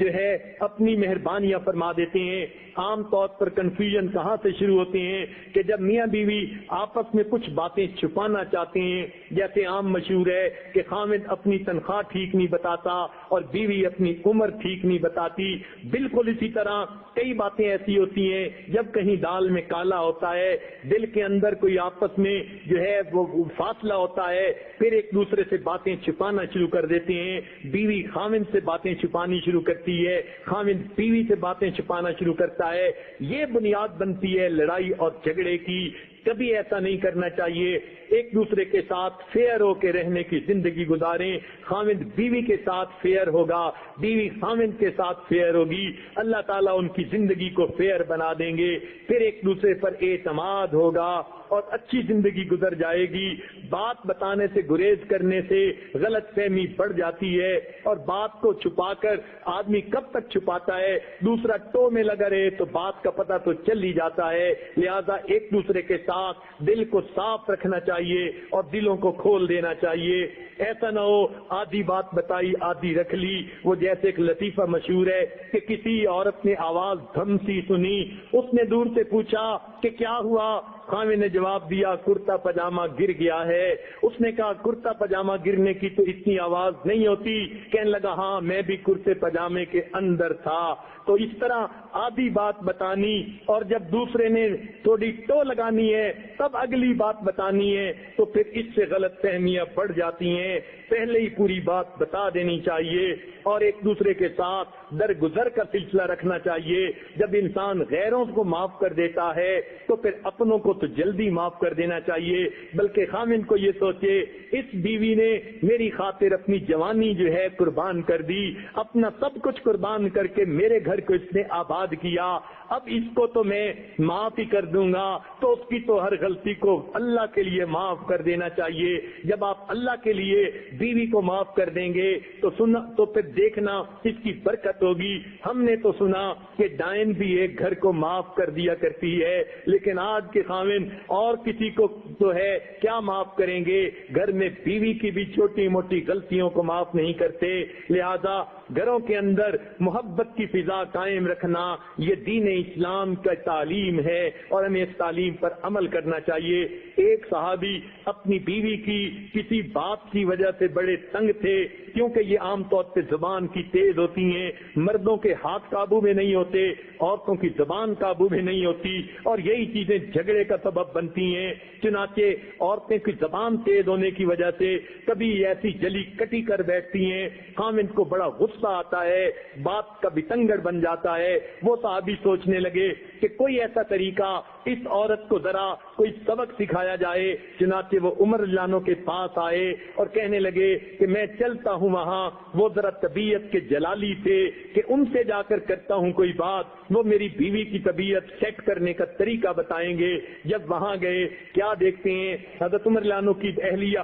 جو ہے اپنی مہربانیاں فرما دیتے ہیں. عام طور پر کنفیوژن کہاں سے شروع ہوتے ہیں کہ جب میاں بیوی آپس میں کچھ باتیں چھپانا چاہتے ہیں. جیسے عام مشہور ہے کہ خامد اپنی تنخواہ ٹھیک نہیں بتاتا اور بیوی اپنی عمر ٹھیک نہیں بتاتی. بالکل اسی طرح کئی باتیں ایسی ہوتی ہیں جب کہیں دال میں کالا ہوتا ہے, دل کے اندر کوئی آپس میں جو ہے وہ فاصلہ ہوتا ہے, پھر ایک دوسرے سے باتیں چھپانا شروع کر دیتے ہیں. بیوی خامد سے باتیں چھپانی شروع کرتی ہے, خامد بیوی سے باتیں چھپانا شروع کرتا ہے. یہ بنیاد بنتی ہے لڑائی اور جھگڑے کی. کبھی ایسا نہیں کرنا چاہیے. ایک دوسرے کے ساتھ فیئر ہو کے رہنے کی زندگی گزاریں. خاوند بیوی کے ساتھ فیئر ہوگا, بیوی خاوند کے ساتھ فیئر ہوگی, اللہ تعالیٰ ان کی زندگی کو فیئر بنا دیں گے. پھر ایک دوسرے پر اعتماد ہوگا اور اچھی زندگی گزر جائے گی. بات بتانے سے گریز کرنے سے غلط فہمی بڑھ جاتی ہے, اور بات کو چھپا کر آدمی کب تک چھپاتا ہے, دوسرا ٹو میں لگا رہے تو بات کا پتہ تو چل ہی جاتا ہے. لہذا ایک دوسرے کے ساتھ دل کو صاف رکھنا چاہیے اور دلوں کو کھول دینا چاہیے. ایسا نہ ہو آدھی بات بتائی آدھی رکھ لی. وہ جیسے ایک لطیفہ مشہور ہے کہ کسی عورت نے آواز دھم سی سنی, اس نے دور سے پوچھا کہ کیا ہوا. خاوند نے جواب دیا کرتا پاجامہ گر گیا ہے. اس نے کہا کرتا پاجامہ گرنے کی تو اتنی آواز نہیں ہوتی. کہنے لگا ہاں میں بھی کرتے پاجامے کے اندر تھا. تو اس طرح آدھی بات بتانی, اور جب دوسرے نے تھوڑی ٹو لگانی ہے تب اگلی بات بتانی ہے, تو پھر اس سے غلط فہمیاں بڑھ جاتی ہیں. پہلے ہی پوری بات بتا دینی چاہیے اور ایک دوسرے کے ساتھ درگزر کا سلسلہ رکھنا چاہیے. جب انسان غیروں کو معاف کر دیتا ہے تو پھر اپنوں کو تو جلدی معاف کر دینا چاہیے, بلکہ خاوند کو یہ سوچے اس بیوی نے میری خاطر اپنی جوانی جو ہے قربان کر دی, اپنا سب کچھ قربان کر کے میرے گھر کو اس نے آباد کیا, اب اس کو تو میں معاف ہی کر دوں گا. تو اس کی تو ہر غلطی کو اللہ کے لیے معاف کر دینا چاہیے. جب آپ اللہ کے لیے بیوی کو معاف کر دیں گے تو پھر دیکھنا اس کی برکت ہوگی. ہم نے تو سنا کہ ڈائن بھی ایک گھر کو معاف کر دیا کرتی ہے, لیکن آج کے خاوند اور کسی کو تو ہے کیا معاف کریں گے. گھر میں بیوی کی بھی چھوٹی موٹی غلطیوں کو معاف نہیں کرتے. لہذا گھروں کے اندر محبت کی فضا قائم رکھنا یہ دین اسلام کا تعلیم ہے, اور ہمیں اس تعلیم پر عمل کرنا چاہیے. ایک صحابی اپنی بیوی کی کسی بات کی وجہ سے بڑے تنگ تھے, کیونکہ یہ عام طور پہ زبان کی تیز ہوتی ہیں. مردوں کے ہاتھ قابو میں نہیں ہوتے, عورتوں کی زبان قابو میں نہیں ہوتی, اور یہی چیزیں جھگڑے کا سبب بنتی ہیں. چنانچہ عورتیں کی زبان تیز ہونے کی وجہ سے کبھی ایسی جلی کٹی کر بیٹھتی ہیں, خاوند کو بڑا غصہ آتا ہے, بات کا بتنگڑ بن جاتا ہے. وہ صحابی سوچنے لگے کہ کوئی ایسا طریقہ اس عورت کو ذرا کوئی سبق سکھایا جائے. چنانچہ وہ عمر رضی اللہ عنہ کے پاس آئے اور کہنے لگے کہ میں چلتا ہوں وہاں. وہ ذرا طبیعت کے جلالی تھے کہ ان سے جا کر کرتا ہوں کوئی بات, وہ میری بیوی کی طبیعت سیٹ کرنے کا طریقہ بتائیں گے. جب وہاں گئے کیا دیکھتے ہیں, حضرت عمر رضی اللہ عنہ کی اہلیہ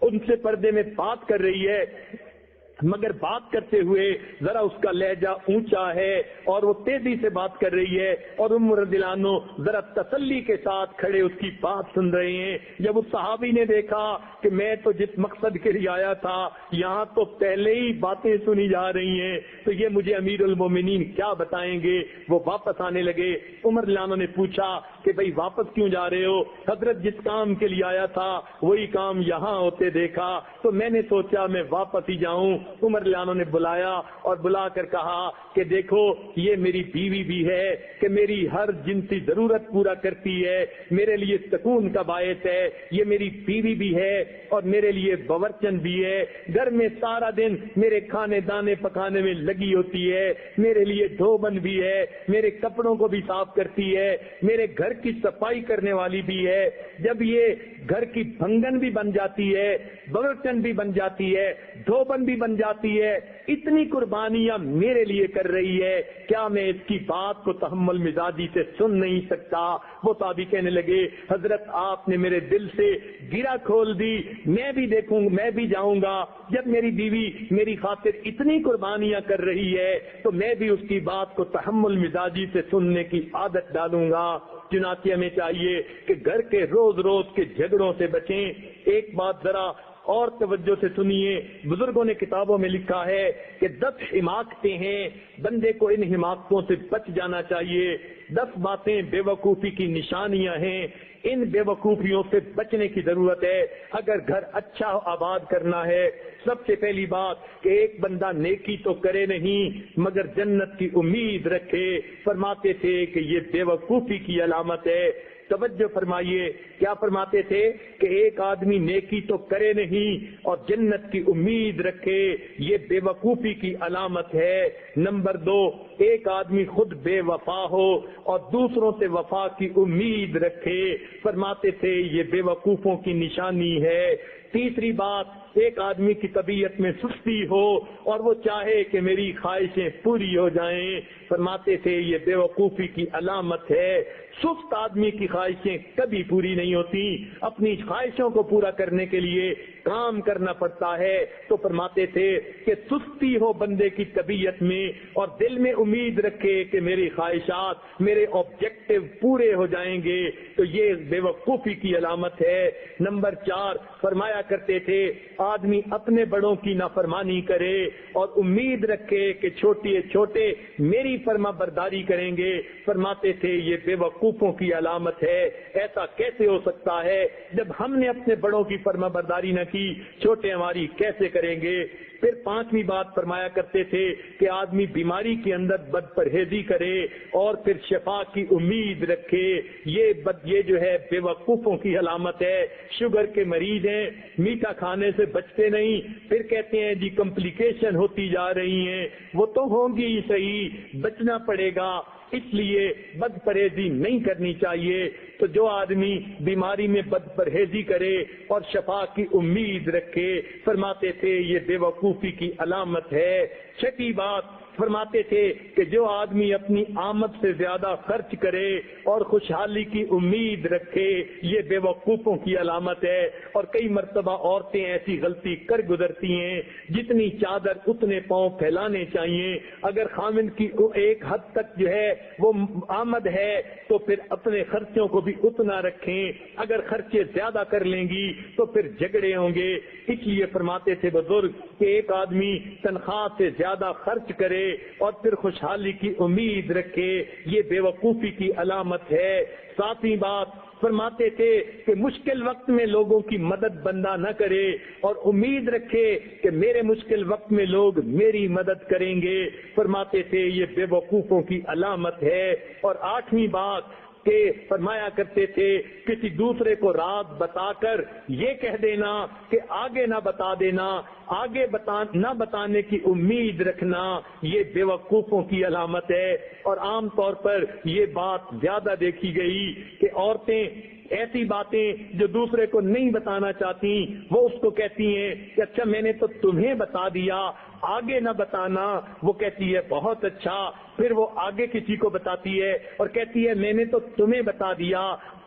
ان سے پردے میں بات کر رہی ہے, مگر بات کرتے ہوئے ذرا اس کا لہجہ اونچا ہے اور وہ تیزی سے بات کر رہی ہے, اور عمر رضی اللہ عنہ ذرا تسلی کے ساتھ کھڑے اس کی بات سن رہے ہیں. جب اس صحابی نے دیکھا کہ میں تو جس مقصد کے لیے آیا تھا یہاں تو پہلے ہی باتیں سنی جا رہی ہیں, تو یہ مجھے امیر المومنین کیا بتائیں گے, وہ واپس آنے لگے. عمر رضی اللہ عنہ نے پوچھا کہ بھئی واپس کیوں جا رہے ہو؟ حضرت جس کام کے لیے آیا تھا وہی کام یہاں ہوتے دیکھا تو میں نے سوچا میں واپس ہی جاؤں. عمر رضی اللہ عنہ نے بلایا اور بلا کر کہا کہ دیکھو یہ میری بیوی بھی ہے کہ میری ہر جنسی ضرورت پورا کرتی ہے, میرے لیے سکون کا باعث ہے. یہ میری بیوی بھی ہے اور میرے لیے باورچن بھی ہے, گھر میں سارا دن میرے کھانے دانے پکانے میں لگی ہوتی ہے, میرے لیے دھوبن بھی ہے, میرے کپڑوں کو بھی صاف کرتی ہے, میرے گھر کی صفائی کرنے والی بھی ہے. جب یہ گھر کی بھنگن بھی بن جاتی ہے, باورچن بھی بن جاتی ہے, دھوبن بھی بن جاتی ہے, اتنی قربانیاں میرے لیے کر رہی ہے, کیا میں اس کی بات کو تحمل مزاجی سے سن نہیں سکتا؟ وہ صحابی کہنے لگے حضرت آپ نے میرے دل سے گرہ کھول دی, میں بھی دیکھوں میں بھی جاؤں گا. جب میری بیوی میری خاطر اتنی قربانیاں کر رہی ہے تو میں بھی اس کی بات کو تحمل مزاجی سے سننے کی عادت ڈالوں گا. چنانچہ ہمیں چاہیے کہ گھر کے روز روز کے جھگڑوں سے بچیں. ایک بات ذرا اور توجہ سے سنیے, بزرگوں نے کتابوں میں لکھا ہے کہ 10 حماقتیں ہیں, بندے کو ان حماقتوں سے بچ جانا چاہیے. 10 باتیں بے وقوفی کی نشانیاں ہیں, ان بے وقوفیوں سے بچنے کی ضرورت ہے اگر گھر اچھا آباد کرنا ہے. سب سے پہلی بات کہ ایک بندہ نیکی تو کرے نہیں مگر جنت کی امید رکھے. فرماتے تھے کہ یہ بے وقوفی کی علامت ہے. توجہ فرمائیے، کیا فرماتے تھے کہ ایک آدمی نیکی تو کرے نہیں اور جنت کی امید رکھے، یہ بے وقوفی کی علامت ہے۔ نمبر 2، ایک آدمی خود بے وفا ہو اور دوسروں سے وفا کی امید رکھے، فرماتے تھے یہ بے وقوفوں کی نشانی ہے۔ تیسری بات، ایک آدمی کی طبیعت میں سستی ہو اور وہ چاہے کہ میری خواہشیں پوری ہو جائیں، فرماتے تھے یہ بے وقوفی کی علامت ہے۔ سست آدمی کی خواہشیں کبھی پوری نہیں ہوتی، اپنی خواہشوں کو پورا کرنے کے لیے کام کرنا پڑتا ہے۔ تو فرماتے تھے کہ سستی ہو بندے کی طبیعت میں اور دل میں امید رکھے کہ میری خواہشات، میرے آبجیکٹو پورے ہو جائیں گے، تو یہ بے وقوفی کی علامت ہے۔ نمبر 4، فرمایا کرتے تھے آدمی اپنے بڑوں کی نافرمانی کرے اور امید رکھے کہ چھوٹے چھوٹے میری فرما برداری کریں گے، فرماتے تھے یہ بے وقوفوں کی علامت ہے۔ ایسا کیسے ہو سکتا ہے؟ جب ہم نے اپنے بڑوں کی فرما برداری نہ کی، چھوٹے ہماری کیسے کریں گے؟ پھر 5ویں بات فرمایا کرتے تھے کہ آدمی بیماری کے اندر بد پرہیزی کرے اور پھر شفا کی امید رکھے، یہ جو ہے بے وقوفوں کی علامت ہے۔ شوگر کے مریض ہیں، میٹھا کھانے سے بچتے نہیں، پھر کہتے ہیں جی کمپلیکیشن ہوتی جا رہی ہیں، وہ تو ہوں گی ہی صحیح، بچنا پڑے گا، اس لیے بد پرہیزی نہیں کرنی چاہیے۔ تو جو آدمی بیماری میں بد پرہیزی کرے اور شفا کی امید رکھے، فرماتے تھے یہ بے وقوفی کی علامت ہے۔ 6 بات فرماتے تھے کہ جو آدمی اپنی آمد سے زیادہ خرچ کرے اور خوشحالی کی امید رکھے، یہ بے وقوفوں کی علامت ہے۔ اور کئی مرتبہ عورتیں ایسی غلطی کر گزرتی ہیں، جتنی چادر اتنے پاؤں پھیلانے چاہیے۔ اگر خامن کی ایک حد تک جو ہے وہ آمد ہے تو پھر اپنے خرچوں کو بھی اتنا رکھیں، اگر خرچے زیادہ کر لیں گی تو پھر جھگڑے ہوں گے۔ اس لیے فرماتے تھے بزرگ کہ ایک آدمی تنخواہ سے زیادہ خرچ کرے اور پھر خوشحالی کی امید رکھے، یہ بے وقوفی کی علامت ہے۔ 7ویں بات فرماتے تھے کہ مشکل وقت میں لوگوں کی مدد بندہ نہ کرے اور امید رکھے کہ میرے مشکل وقت میں لوگ میری مدد کریں گے، فرماتے تھے یہ بے وقوفوں کی علامت ہے۔ اور 8ویں بات کہ فرمایا کرتے تھے کسی دوسرے کو راز بتا کر یہ کہہ دینا کہ آگے نہ بتا دینا، آگے نہ بتانے کی امید رکھنا، یہ بے وقوفوں کی علامت ہے۔ اور عام طور پر یہ بات زیادہ دیکھی گئی کہ عورتیں ایسی باتیں جو دوسرے کو نہیں بتانا چاہتی وہ اس کو کہتی ہیں کہ اچھا میں نے تو تمہیں بتا دیا، آگے نہ بتانا۔ وہ کہتی ہے بہت اچھا، پھر وہ آگے کسی کو بتاتی ہے اور کہتی ہے میں نے تو تمہیں بتا دیا،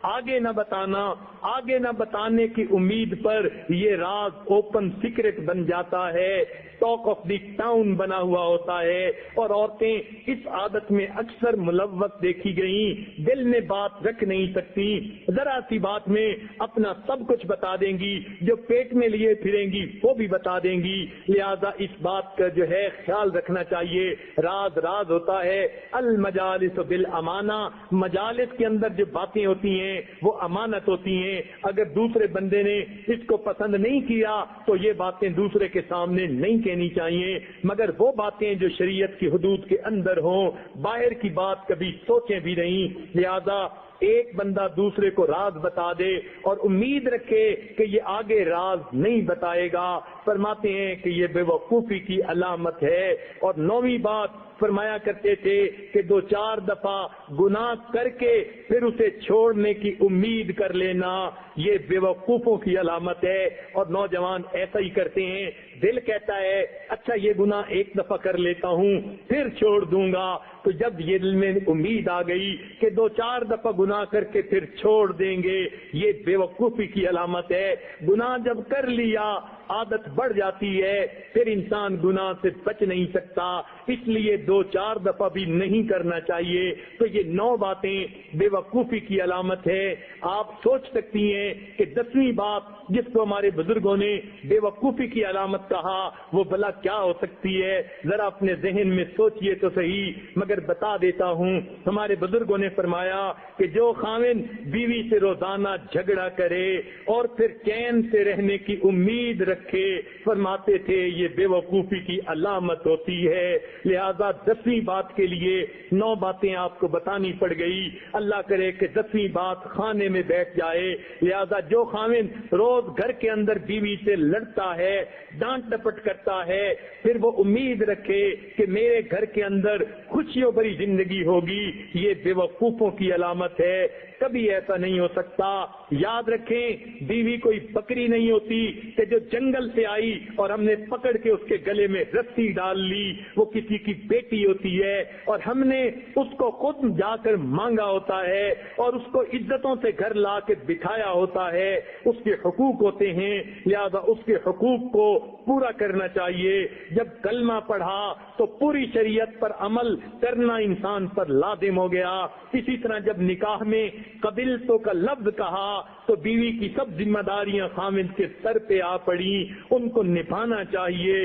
آگے نہ بتانا۔ آگے نہ بتانے کی امید پر یہ راز اوپن سیکرٹ بن جاتا ہے، ٹاک آف دی ٹاؤن بنا ہوا ہوتا ہے۔ اور عورتیں اس عادت میں اکثر ملوث دیکھی گئیں، دل میں بات رکھ نہیں سکتی، ذرا سی بات میں اپنا سب کچھ بتا دیں گی، جو پیٹ میں لیے پھریں گی وہ بھی بتا دیں گی۔ لہذا اس بات کا جو ہے خیال رکھنا چاہیے، راز راز ہوتا ہے۔ المجالس بالامانہ، مجالس کے اندر جو باتیں ہوتی ہیں وہ امانت ہوتی ہیں۔ اگر دوسرے بندے نے اس کو پسند نہیں کیا تو یہ باتیں دوسرے کے سامنے نہیں کہنی چاہیے، مگر وہ باتیں جو شریعت کی حدود کے اندر ہوں، باہر کی بات کبھی سوچیں بھی نہیں۔ لہذا ایک بندہ دوسرے کو راز بتا دے اور امید رکھے کہ یہ آگے راز نہیں بتائے گا، فرماتے ہیں کہ یہ بے وقوفی کی علامت ہے۔ اور 9ویں بات فرمایا کرتے تھے کہ 2-4 دفعہ گناہ کر کے پھر اسے چھوڑنے کی امید کر لینا، یہ بے وقوفوں کی علامت ہے۔ اور نوجوان ایسا ہی کرتے ہیں، دل کہتا ہے اچھا یہ گناہ ایک دفعہ کر لیتا ہوں پھر چھوڑ دوں گا، تو جب یہ دل میں امید آ گئی کہ 2-4 دفعہ گناہ کر کے پھر چھوڑ دیں گے، یہ بے وقوفی کی علامت ہے۔ گناہ جب کر لیا عادت بڑھ جاتی ہے، پھر انسان گناہ سے بچ نہیں سکتا، اس لیے 2-4 دفعہ بھی نہیں کرنا چاہیے۔ تو یہ 9 باتیں بے وقوفی کی علامت ہے۔ آپ سوچ سکتی ہیں کہ 10ویں بات جس کو ہمارے بزرگوں نے بے وقوفی کی علامت کہا وہ بھلا کیا ہو سکتی ہے؟ ذرا اپنے ذہن میں سوچئے تو صحیح، مگر بتا دیتا ہوں۔ ہمارے بزرگوں نے فرمایا کہ جو خاوند بیوی سے روزانہ جھگڑا کرے اور پھر چین سے رہنے کی امید رکھے رکھے، فرماتے تھے یہ بے وقوفی کی علامت ہوتی ہے۔ لہذا 10ویں بات کے لیے 9 باتیں آپ کو بتانی پڑ گئی، اللہ کرے کہ 10ویں بات خانے میں بیٹھ جائے۔ لہذا جو خاوند روز گھر کے اندر بیوی سے لڑتا ہے، ڈانٹ ڈپٹ کرتا ہے، پھر وہ امید رکھے کہ میرے گھر کے اندر خوشیوں بھری زندگی ہوگی، یہ بے وقوفوں کی علامت ہے۔ کبھی ایسا نہیں ہو سکتا۔ یاد رکھیں، بیوی کوئی بکری نہیں ہوتی کہ جو جنگل سے آئی اور ہم نے پکڑ کے اس کے گلے میں رسی ڈال لی۔ وہ کسی کی بیٹی ہوتی ہے اور ہم نے اس کو خود جا کر مانگا ہوتا ہے اور اس کو عزتوں سے گھر لا کے بٹھایا ہوتا ہے۔ اس کے حقوق ہوتے ہیں، لہذا اس کے حقوق کو پورا کرنا چاہیے۔ جب کلمہ پڑھا تو پوری شریعت پر عمل کرنا انسان پر لازم ہو گیا۔ اسی طرح جب نکاح میں قبلتوں کا لفظ کہا تو بیوی کی سب ذمہ داریاں خامد کے سر پہ آ پڑی، ان کو نبھانا چاہیے،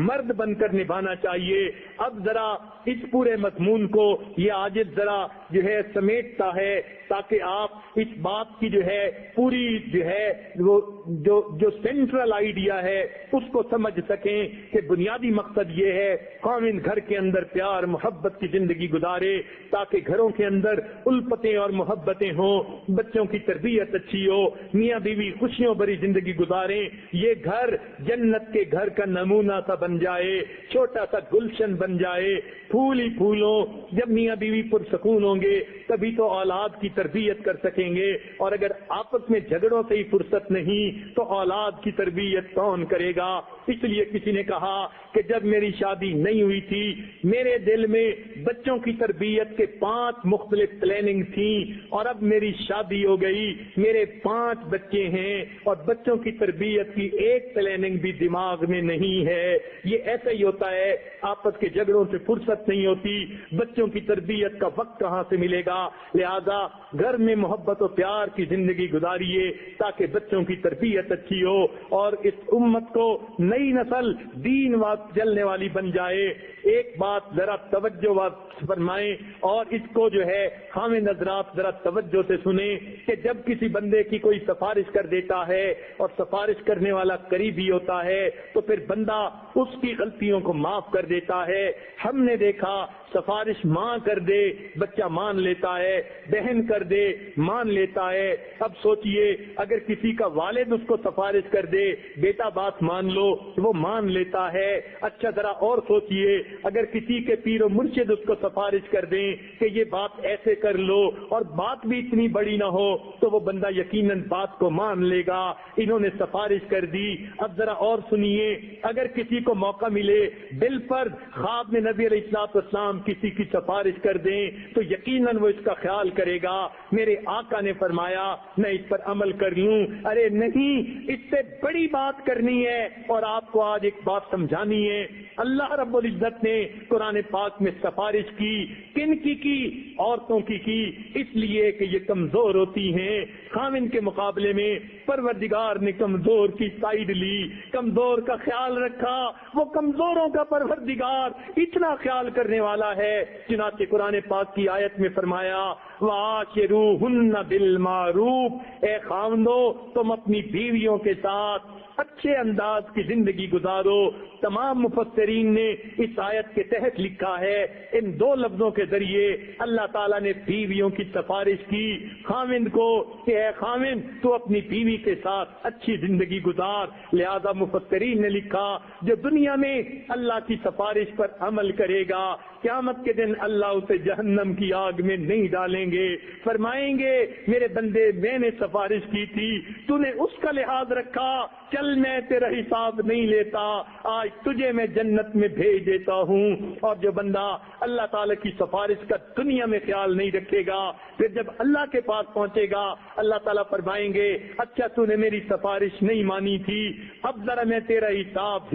مرد بن کر نبھانا چاہیے۔ اب ذرا اس پورے مضمون کو یہ عاجز ذرا جو ہے سمیٹتا ہے تاکہ آپ اس بات کی جو ہے پوری جو ہے وہ جو سینٹرل آئیڈیا ہے اس کو سمجھ سکیں کہ بنیادی مقصد یہ ہے خامد گھر کے اندر پیار محبت کی زندگی گزارے تاکہ گھروں کے اندر الفتیں اور محبتیں ہوں، بچوں کی تربیت اچھی ہو، میاں بیوی خوشیوں بھری زندگی گزاریں، یہ گھر جنت کے گھر کا نمونہ سا بن جائے، چھوٹا سا گلشن بن جائے، پھول ہی پھولوں۔ جب میاں بیوی پرسکون ہوں گے تبھی تو اولاد کی تربیت کر سکیں گے، اور اگر آپس میں جھگڑوں سے ہی فرصت نہیں تو اولاد کی تربیت کون کرے گا؟ اس لیے کسی نے کہا کہ جب میری شادی نہیں ہوئی تھی میرے دل میں بچوں کی تربیت کے 5 مختلف پلاننگ تھیں، اور اب میری شادی ہو گئی، میرے 5 بچے ہیں اور بچوں کی تربیت کی ایک پلاننگ بھی دماغ میں نہیں ہے۔ یہ ایسا ہی ہوتا ہے، آپس کے جھگڑوں سے فرصت نہیں ہوتی، بچوں کی تربیت کا وقت کہاں سے ملے گا؟ لہذا گھر میں محبت و پیار کی زندگی گزاریے تاکہ بچوں کی تربیت اچھی ہو اور اس امت کو نئی نسل دین وقت چلنے والی بن جائے۔ ایک بات ذرا توجہ فرمائیں اور اس کو جو ہے خامد حضرات ذرا توجہ سے سنیں کہ جب کسی بندے کی کوئی سفارش کر دیتا ہے اور سفارش کرنے والا قریبی ہوتا ہے تو پھر بندہ اس کی غلطیوں کو معاف کر دیتا ہے۔ ہم نے دیکھا سفارش ماں کر دے بچہ مان لیتا ہے، بہن کر دے مان لیتا ہے۔ اب سوچئے اگر کسی کا والد اس کو سفارش کر دے بیٹا بات مان لو وہ مان لیتا ہے۔ اچھا ذرا اور سوچئے اگر کسی کے پیر و مرشد اس کو سفارش کر دیں کہ یہ بات ایسے کر لو اور بات بھی اتنی بڑی نہ ہو تو وہ بندہ یقیناً بات کو مان لے گا۔ انہوں نے سفارش کر دی۔ اب ذرا اور سنیے، اگر کسی کو موقع ملے دل پر خواب میں نبی علیہ الصلوۃ والسلام کسی کی سفارش کر دیں تو یقیناً وہ اس کا خیال کرے گا میرے آقا نے فرمایا میں اس پر عمل کر لوں۔ ارے نہیں، اس سے بڑی بات کرنی ہے اور آپ کو آج ایک بات سمجھانی ہے۔ اللہ رب العزت نے قرآن پاک میں سفارش کی کن کی عورتوں کی اس لیے کہ یہ کمزور ہوتی ہیں۔ خاوند کے مقابلے میں پروردگار نے کمزور کی سائیڈ لی، کمزور کا خیال رکھا۔ وہ کمزوروں کا پروردگار اتنا خیال کرنے والا ہے، چنانچہ قرآن پاک کی آیت میں فرمایا وَعَاشِرُوهُنَّ بِالْمَعْرُوفِ، اے خاوندو تم اپنی بیویوں کے ساتھ اچھے انداز کی زندگی گزارو۔ تمام مفسرین نے اس آیت کے تحت لکھا ہے ان 2 لفظوں کے ذریعے اللہ تعالیٰ نے بیویوں کی سفارش کی خاوند کو کہ اے خاوند تو اپنی بیوی کے ساتھ اچھی زندگی گزار۔ لہذا مفسرین نے لکھا جو دنیا میں اللہ کی سفارش پر عمل کرے گا قیامت کے دن اللہ اسے جہنم کی آگ میں نہیں ڈالیں گے، فرمائیں گے میرے بندے میں نے سفارش کی تھی تو نے اس کا لحاظ رکھا، چل میں تیرا حساب نہیں لیتا، آج تجھے میں جنت میں بھیج دیتا ہوں۔ اور جو بندہ اللہ تعالیٰ کی سفارش کا دنیا میں خیال نہیں رکھے گا پھر جب اللہ کے پاس پہنچے گا اللہ تعالیٰ فرمائیں گے اچھا تو نے میری سفارش نہیں مانی تھی، اب ذرا میں تیرا حساب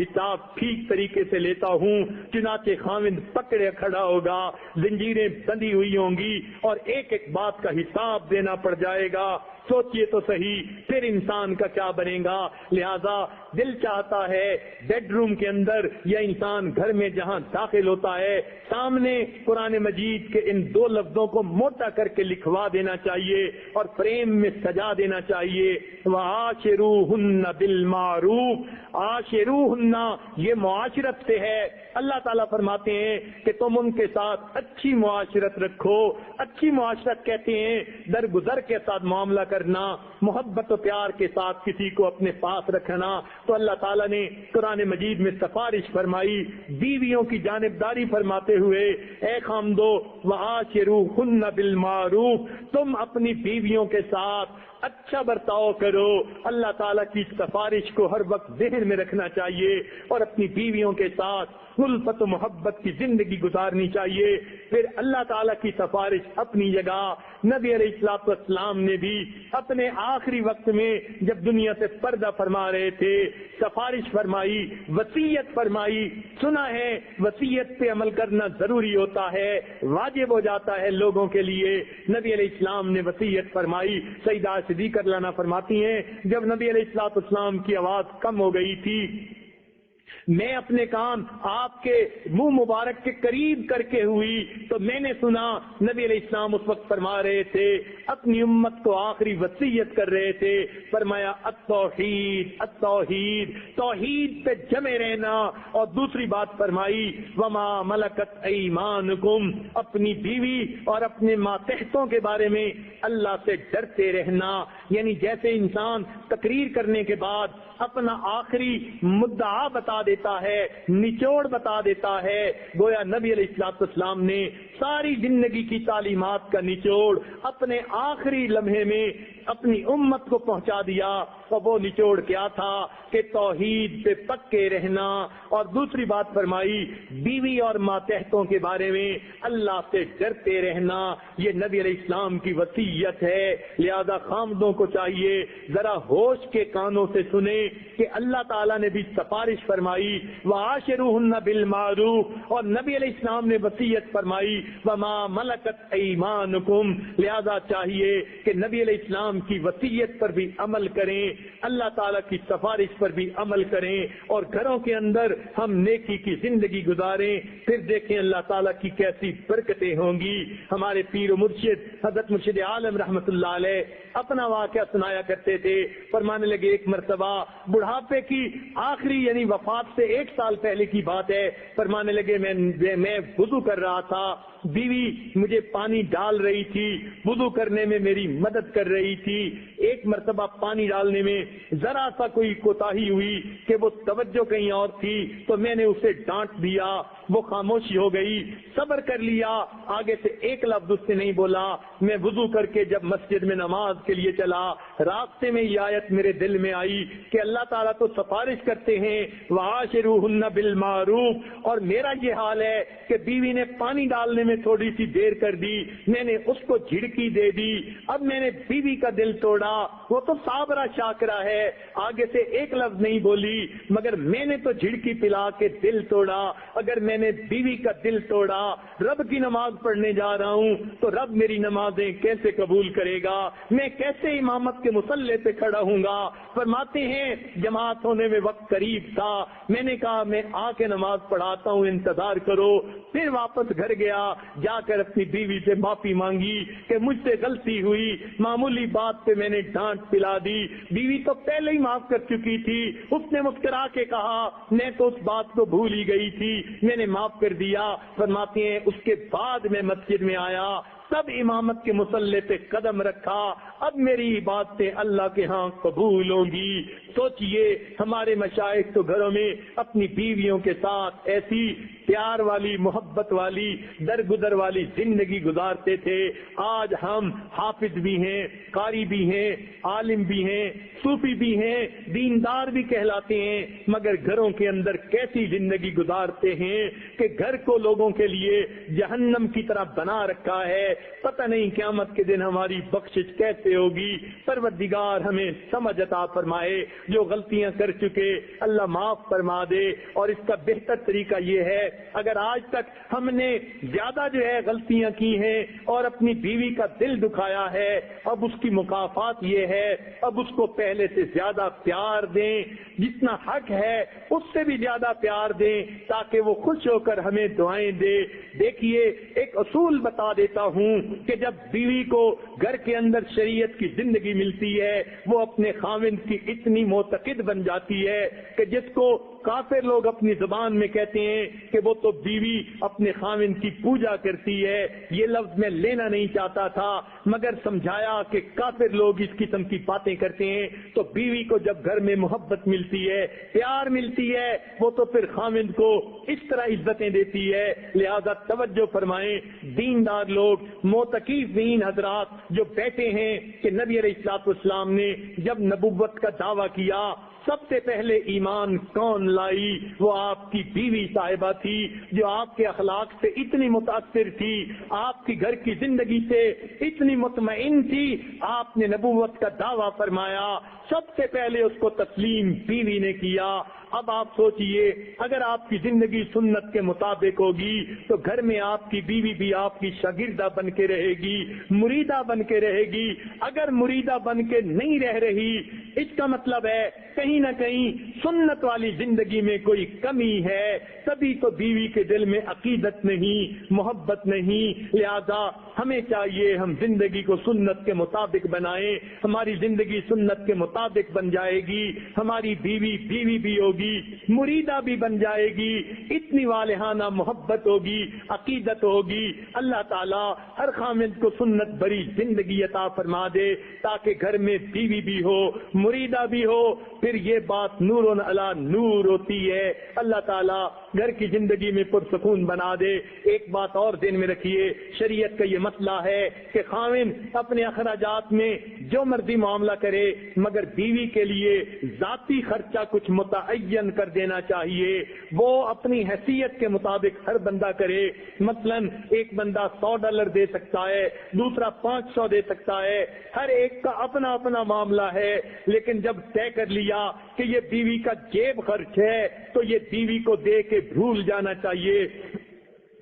ٹھیک طریقے سے لیتا ہوں۔ چنانچہ خاوند پکڑے کھڑا ہوگا، زنجیریں بندھی ہوئی ہوں گی اور ایک ایک بات کا حساب دینا پڑ جائے گا۔ سوچئے تو صحیح پھر انسان کا کیا بنے گا. لہذا دل چاہتا ہے بیڈ روم کے اندر یا انسان گھر میں جہاں داخل ہوتا ہے سامنے قرآن مجید کے ان 2 لفظوں کو موٹا کر کے لکھوا دینا چاہیے اور فریم میں سجا دینا چاہیے. وَعَاشِرُوهُنَّ بِالْمَعْرُوفِ. عاشروہن یہ معاشرت سے ہے. اللہ تعالیٰ فرماتے ہیں کہ تم ان کے ساتھ اچھی معاشرت رکھو. اچھی معاشرت کہتے ہیں درگزر کے ساتھ معاملہ کرنا, محبت و پیار کے ساتھ کسی کو اپنے پاس رکھنا. تو اللہ تعالیٰ نے قرآن مجید میں سفارش فرمائی بیویوں کی جانبداری فرماتے ہوئے, اے خامدو وعاشروہن بالمعروف, تم اپنی بیویوں کے ساتھ اچھا برتاؤ کرو. اللہ تعالیٰ کی سفارش کو ہر وقت ذہن میں رکھنا چاہیے اور اپنی بیویوں کے ساتھ الفت و محبت کی زندگی گزارنی چاہیے. پھر اللہ تعالیٰ کی سفارش اپنی جگہ. نبی علیہ الصلوۃ والسلام نے بھی اپنے آخری وقت میں جب دنیا سے پردہ فرما رہے تھے سفارش فرمائی, وصیت فرمائی. سنا ہے وصیت پہ عمل کرنا ضروری ہوتا ہے, واجب ہو جاتا ہے لوگوں کے لیے. نبی علیہ السلام نے وصیت فرمائی. سیدہ صدیقہ رضی اللہ عنہا فرماتی ہیں جب نبی علیہ الصلوۃ والسلام کی آواز کم ہو گئی تھی میں اپنے کان آپ کے منہ مبارک کے قریب کر کے ہوئی تو میں نے سنا نبی علیہ السلام اس وقت فرما رہے تھے, اپنی امت کو آخری وصیت کر رہے تھے. فرمایا التوحید التوحید, توحید پہ جمے رہنا. اور دوسری بات فرمائی وما ملکت ایمانکم, اپنی بیوی اور اپنے ماتحتوں کے بارے میں اللہ سے ڈرتے رہنا. یعنی جیسے انسان تقریر کرنے کے بعد اپنا آخری مدعا بتا دیتا ہے, نچوڑ بتا دیتا ہے, گویا نبی علیہ الصلوۃ والسلام نے ساری زندگی کی تعلیمات کا نچوڑ اپنے آخری لمحے میں اپنی امت کو پہنچا دیا. اور وہ نچوڑ کیا تھا کہ توحید پہ پکے رہنا. اور دوسری بات فرمائی بیوی اور ماتحتوں کے بارے میں اللہ سے ڈرتے رہنا. یہ نبی علیہ السلام کی وصیت ہے. لہذا خامدوں کو چاہیے ذرا ہوش کے کانوں سے سنیں کہ اللہ تعالیٰ نے بھی سفارش فرمائی وعاشروہن بالمعروف, اور نبی علیہ السلام نے وصیت فرمائی وما ملکت ایمانکم. لہذا چاہیے کہ نبی علیہ السلام کی وصیت پر بھی عمل کریں, اللہ تعالیٰ کی سفارش پر بھی عمل کریں اور گھروں کے اندر ہم نیکی کی زندگی گزاریں. پھر دیکھیں اللہ تعالیٰ کی کیسی برکتیں ہوں گی. ہمارے پیر و مرشد حضرت مرشد عالم رحمت اللہ علیہ اپنا واقعہ سنایا کرتے تھے. فرمانے لگے ایک مرتبہ بڑھاپے کی آخری یعنی وفات سے 1 سال پہلے کی بات ہے. فرمانے لگے میں وضو کر رہا تھا, بیوی مجھے پانی ڈال رہی تھی, وضو کرنے میں میری مدد کر رہی تھی. ایک مرتبہ پانی ڈالنے میں ذرا سا کوئی کوتاہی ہوئی کہ وہ توجہ کہیں اور تھی تو میں نے اسے ڈانٹ دیا, وہ خاموشی ہو گئی. صبر کر لیا, آگے سے ایک لفظ اس سے نہیں بولا. میں وضو کر کے جب مسجد میں نماز کے لیے چلا, راستے میں یہ آیت میرے دل میں آئی کہ اللہ تعالیٰ تو سفارش کرتے ہیں وعاشروہن بالمعروف, اور میرا یہ حال ہے کہ بیوی نے پانی ڈالنے میں تھوڑی سی دیر کر دی, میں نے اس کو جھڑکی دے دی. اب میں نے بیوی کا دل توڑا, وہ تو صابرہ شاکرہ ہے, آگے سے ایک لفظ نہیں بولی, مگر میں نے تو جھڑکی پلا کے دل توڑا. اگر میں نے بیوی کا دل توڑا, رب کی نماز پڑھنے جا رہا ہوں تو رب میری نمازیں کیسے قبول کرے گا, میں کیسے امامت کے مصلے پہ کھڑا ہوں گا. فرماتے ہیں جماعت ہونے میں وقت قریب تھا, میں نے کہا میں آ کے نماز پڑھاتا ہوں, انتظار کرو. پھر واپس گھر گیا, جا کر اپنی بیوی سے معافی مانگی کہ مجھ سے غلطی ہوئی, معمولی بات پہ میں نے ڈانٹ پلا دی. بیوی تو پہلے ہی معاف کر چکی تھی, اس نے مسکرا کے کہا میں تو اس بات کو بھول ہی گئی تھی, میں نے معاف کر دیا. فرماتے ہیں اس کے بعد میں مسجد میں آیا, سب امامت کے مصلے پہ قدم رکھا, اب میری عبادتیں اللہ کے ہاں قبول ہوں گی. سوچئے ہمارے مشائخ تو گھروں میں اپنی بیویوں کے ساتھ ایسی پیار والی محبت والی درگزر والی زندگی گزارتے تھے. آج ہم حافظ بھی ہیں, قاری بھی ہیں, عالم بھی ہیں, صوفی بھی ہیں, دیندار بھی کہلاتے ہیں, مگر گھروں کے اندر کیسی زندگی گزارتے ہیں کہ گھر کو لوگوں کے لیے جہنم کی طرح بنا رکھا ہے. پتہ نہیں قیامت کے دن ہماری بخشش کیسے ہوگی. پروردگار ہمیں سمجھ عطا فرمائے, جو غلطیاں کر چکے اللہ معاف فرما دے. اور اس کا بہتر طریقہ یہ ہے اگر آج تک ہم نے زیادہ جو ہے غلطیاں کی ہیں اور اپنی بیوی کا دل دکھایا ہے، اب اس کی مکافات یہ ہے، اب اس کو پہلے سے زیادہ پیار دیں، جتنا حق ہے اس سے بھی زیادہ پیار دیں تاکہ وہ خوش ہو کر ہمیں دعائیں دے۔ دیکھیے ایک اصول بتا دیتا ہوں کہ جب بیوی کو گھر کے اندر شریعت کی زندگی ملتی ہے، وہ اپنے خاوند کی اتنی معتقد بن جاتی ہے کہ جس کو کافر لوگ اپنی زبان میں کہتے ہیں کہ وہ تو بیوی اپنے خاوند کی پوجا کرتی ہے، یہ لفظ میں لینا نہیں چاہتا تھا مگر سمجھایا کہ کافر لوگ اس قسم کی باتیں کرتے ہیں۔ تو بیوی کو جب گھر میں محبت ملتی ہے، پیار ملتی ہے، وہ تو پھر خاوند کو اس طرح عزتیں دیتی ہے۔ لہذا توجہ فرمائیں دیندار لوگ، معتقین حضرات جو بیٹھے ہیں کہ نبی علیہ الصلوۃ والسلام نے جب نبوت کا دعویٰ کیا سب سے پہلے ایمان کون لائی؟ وہ آپ کی بیوی صاحبہ تھی جو آپ کے اخلاق سے اتنی متاثر تھی، آپ کی گھر کی زندگی سے اتنی مطمئن تھی، آپ نے نبوت کا دعویٰ فرمایا، سب سے پہلے اس کو تسلیم بیوی نے کیا۔ اب آپ سوچئے اگر آپ کی زندگی سنت کے مطابق ہوگی تو گھر میں آپ کی بیوی بھی آپ کی شاگردہ بن کے رہے گی، مریدہ بن کے رہے گی۔ اگر مریدہ بن کے نہیں رہ رہی، اس کا مطلب ہے کہیں نہ کہیں سنت والی زندگی میں کوئی کمی ہے، تبھی تو بیوی کے دل میں عقیدت نہیں، محبت نہیں۔ لہذا ہمیں چاہیے ہم زندگی کو سنت کے مطابق بنائیں، ہماری زندگی سنت کے مطابق بن جائے گی، ہماری بیوی بیوی بھی ہوگی، مریدہ بھی بن جائے گی، اتنی والہانہ محبت ہوگی، عقیدت ہوگی۔ اللہ تعالیٰ ہر خامد کو سنت بری زندگی عطا فرما دے تاکہ گھر میں بیوی بھی ہو، مریدہ بھی ہو، پھر یہ بات نور علی نور ہوتی ہے۔ اللہ تعالیٰ گھر کی زندگی میں پرسکون بنا دے۔ ایک بات اور ذہن میں رکھیے، شریعت کا یہ مسئلہ ہے کہ خاوند اپنے اخراجات میں جو مرضی معاملہ کرے مگر بیوی کے لیے ذاتی خرچہ کچھ متعین کر دینا چاہیے، وہ اپنی حیثیت کے مطابق ہر بندہ کرے۔ مثلا ایک بندہ $100 دے سکتا ہے، دوسرا 500 دے سکتا ہے، ہر ایک کا اپنا اپنا معاملہ ہے، لیکن جب طے کر لیا کہ یہ بیوی کا جیب خرچ ہے تو یہ بیوی کو دے کے بھول جانا چاہیے۔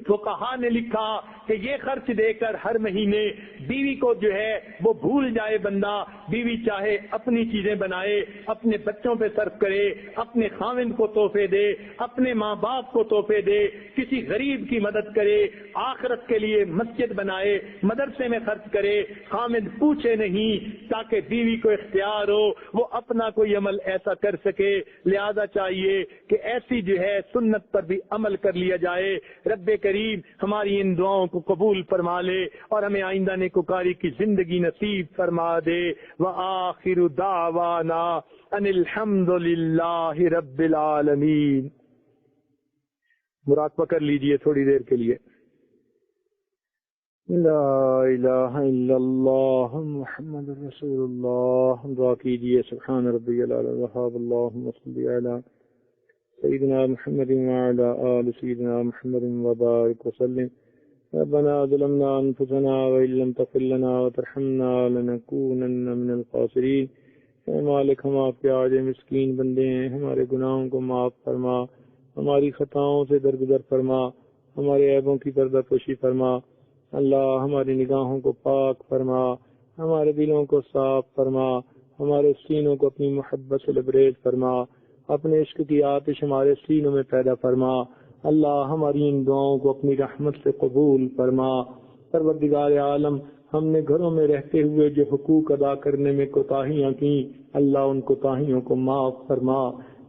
فقہا نے لکھا کہ یہ خرچ دے کر ہر مہینے بیوی کو جو ہے وہ بھول جائے بندہ، بیوی چاہے اپنی چیزیں بنائے، اپنے بچوں پہ صرف کرے، اپنے خاوند کو تحفے دے، اپنے ماں باپ کو تحفے دے، کسی غریب کی مدد کرے، آخرت کے لیے مسجد بنائے، مدرسے میں خرچ کرے، خاوند پوچھے نہیں، تاکہ بیوی کو اختیار ہو وہ اپنا کوئی عمل ایسا کر سکے۔ لہذا چاہیے کہ ایسی جو ہے سنت پر بھی عمل کر لیا جائے۔ رب کریم ہماری ان دعاؤں کو قبول فرما لے اور ہمیں آئندہ نیکوکاری کی زندگی نصیب فرما دے۔ وآخر دعوانا ان الحمد للہ رب العالمین۔ مراقبہ کر لیجئے تھوڑی دیر کے لیے۔ لا الہ الا اللہ محمد رسول اللہ۔ دعا کیجئے سبحان ربی العلی الوہاب اللہم صلی علی سیدنا محمد وعلى آل سیدنا محمد وبارک وسلم۔ ربنا ظلمنا انفسنا وإن لم تغفر لنا وترحمنا لنكونن من الخاسرین۔ اے مالک ہم آپ کے عاجز مسکین بندے ہیں، ہمارے گناہوں کو معاف فرما، ہماری خطاؤں سے درگزر فرما، ہمارے عیبوں کی پردہ پوشی فرما۔ اللہ ہماری نگاہوں کو پاک فرما، ہمارے دلوں کو صاف فرما، ہمارے سینوں کو اپنی محبت سے لبریز فرما، اپنے عشق کی آتش ہمارے سینوں میں پیدا فرما۔ اللہ ہماری ان دعاؤں کو اپنی رحمت سے قبول فرما۔ پروردگار عالم، ہم نے گھروں میں رہتے ہوئے جو حقوق ادا کرنے میں کوتاہیاں کی، اللہ ان کوتاہیوں کو معاف فرما۔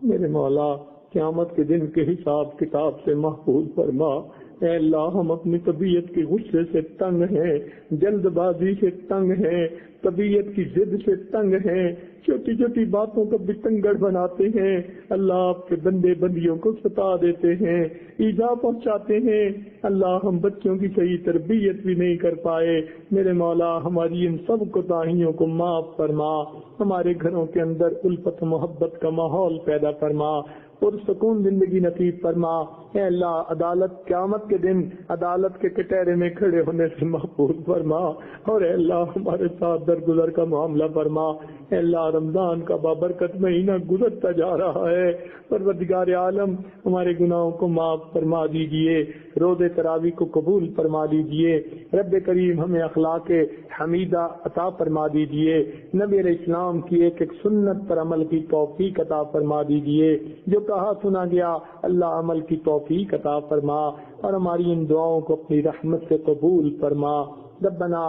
میرے مولا قیامت کے دن کے حساب کتاب سے محفوظ فرما۔ اے اللہ ہم اپنی طبیعت کے غصے سے تنگ ہیں، جلد بازی سے تنگ ہیں، طبیعت کی ضد سے تنگ ہیں، چھوٹی چھوٹی باتوں کو بتنگڑ بناتے ہیں۔ اللہ آپ کے بندے بندیوں کو ستا دیتے ہیں، ایذا پہنچاتے ہیں۔ اللہ ہم بچوں کی صحیح تربیت بھی نہیں کر پائے۔ میرے مولا ہماری ان سب کوتاہیوں کو معاف فرما، ہمارے گھروں کے اندر الفت محبت کا ماحول پیدا فرما۔ پرسکون زندگی نصیب فرما۔ اے اللہ عدالت قیامت کے دن عدالت کے کٹہرے میں کھڑے ہونے سے محفوظ فرما، اور اے اللہ ہمارے ساتھ درگزر کا معاملہ فرما۔ اے اللہ رمضان کا بابرکت مہینہ گزرتا جا رہا ہے، پروردگار عالم ہمارے گناہوں کو معاف فرما دیجئے، روزے تراویح کو قبول فرما دیجئے، رب کریم ہمیں اخلاق حمیدہ عطا فرما دیجئے، نبی علیہ السلام کی ایک ایک سنت پر عمل کی توفیق عطا فرما دیجئے، جو کہا سنا گیا اللہ عمل کی توفیق عطا فرما، اور ہماری ان دعاؤں کو اپنی رحمت سے قبول فرما۔ ربنا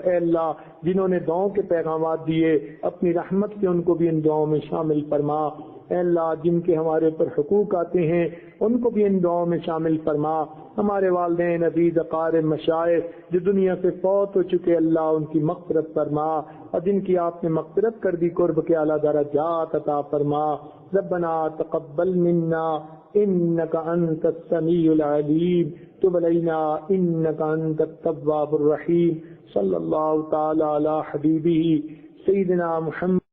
اے اللہ جنہوں نے دعاؤں کے پیغامات دیے اپنی رحمت سے ان کو بھی ان دعاؤں میں شامل فرما۔ اے اللہ جن کے ہمارے اوپر حقوق آتے ہیں ان کو بھی ان دعاؤں میں شامل فرما۔ ہمارے والدین عزیز اقارب مشائخ جو دنیا سے فوت ہو چکے اللہ ان کی مغفرت فرما، اور جن کی آپ نے مغفرت کر دی قرب کے اعلیٰ درجات عطا فرما۔ ربنا تقبل منا انك انت السميع العليم تب علينا انك انت التواب الرحيم۔ صلی اللہ تعالی علی حبیبہ سیدنا محمد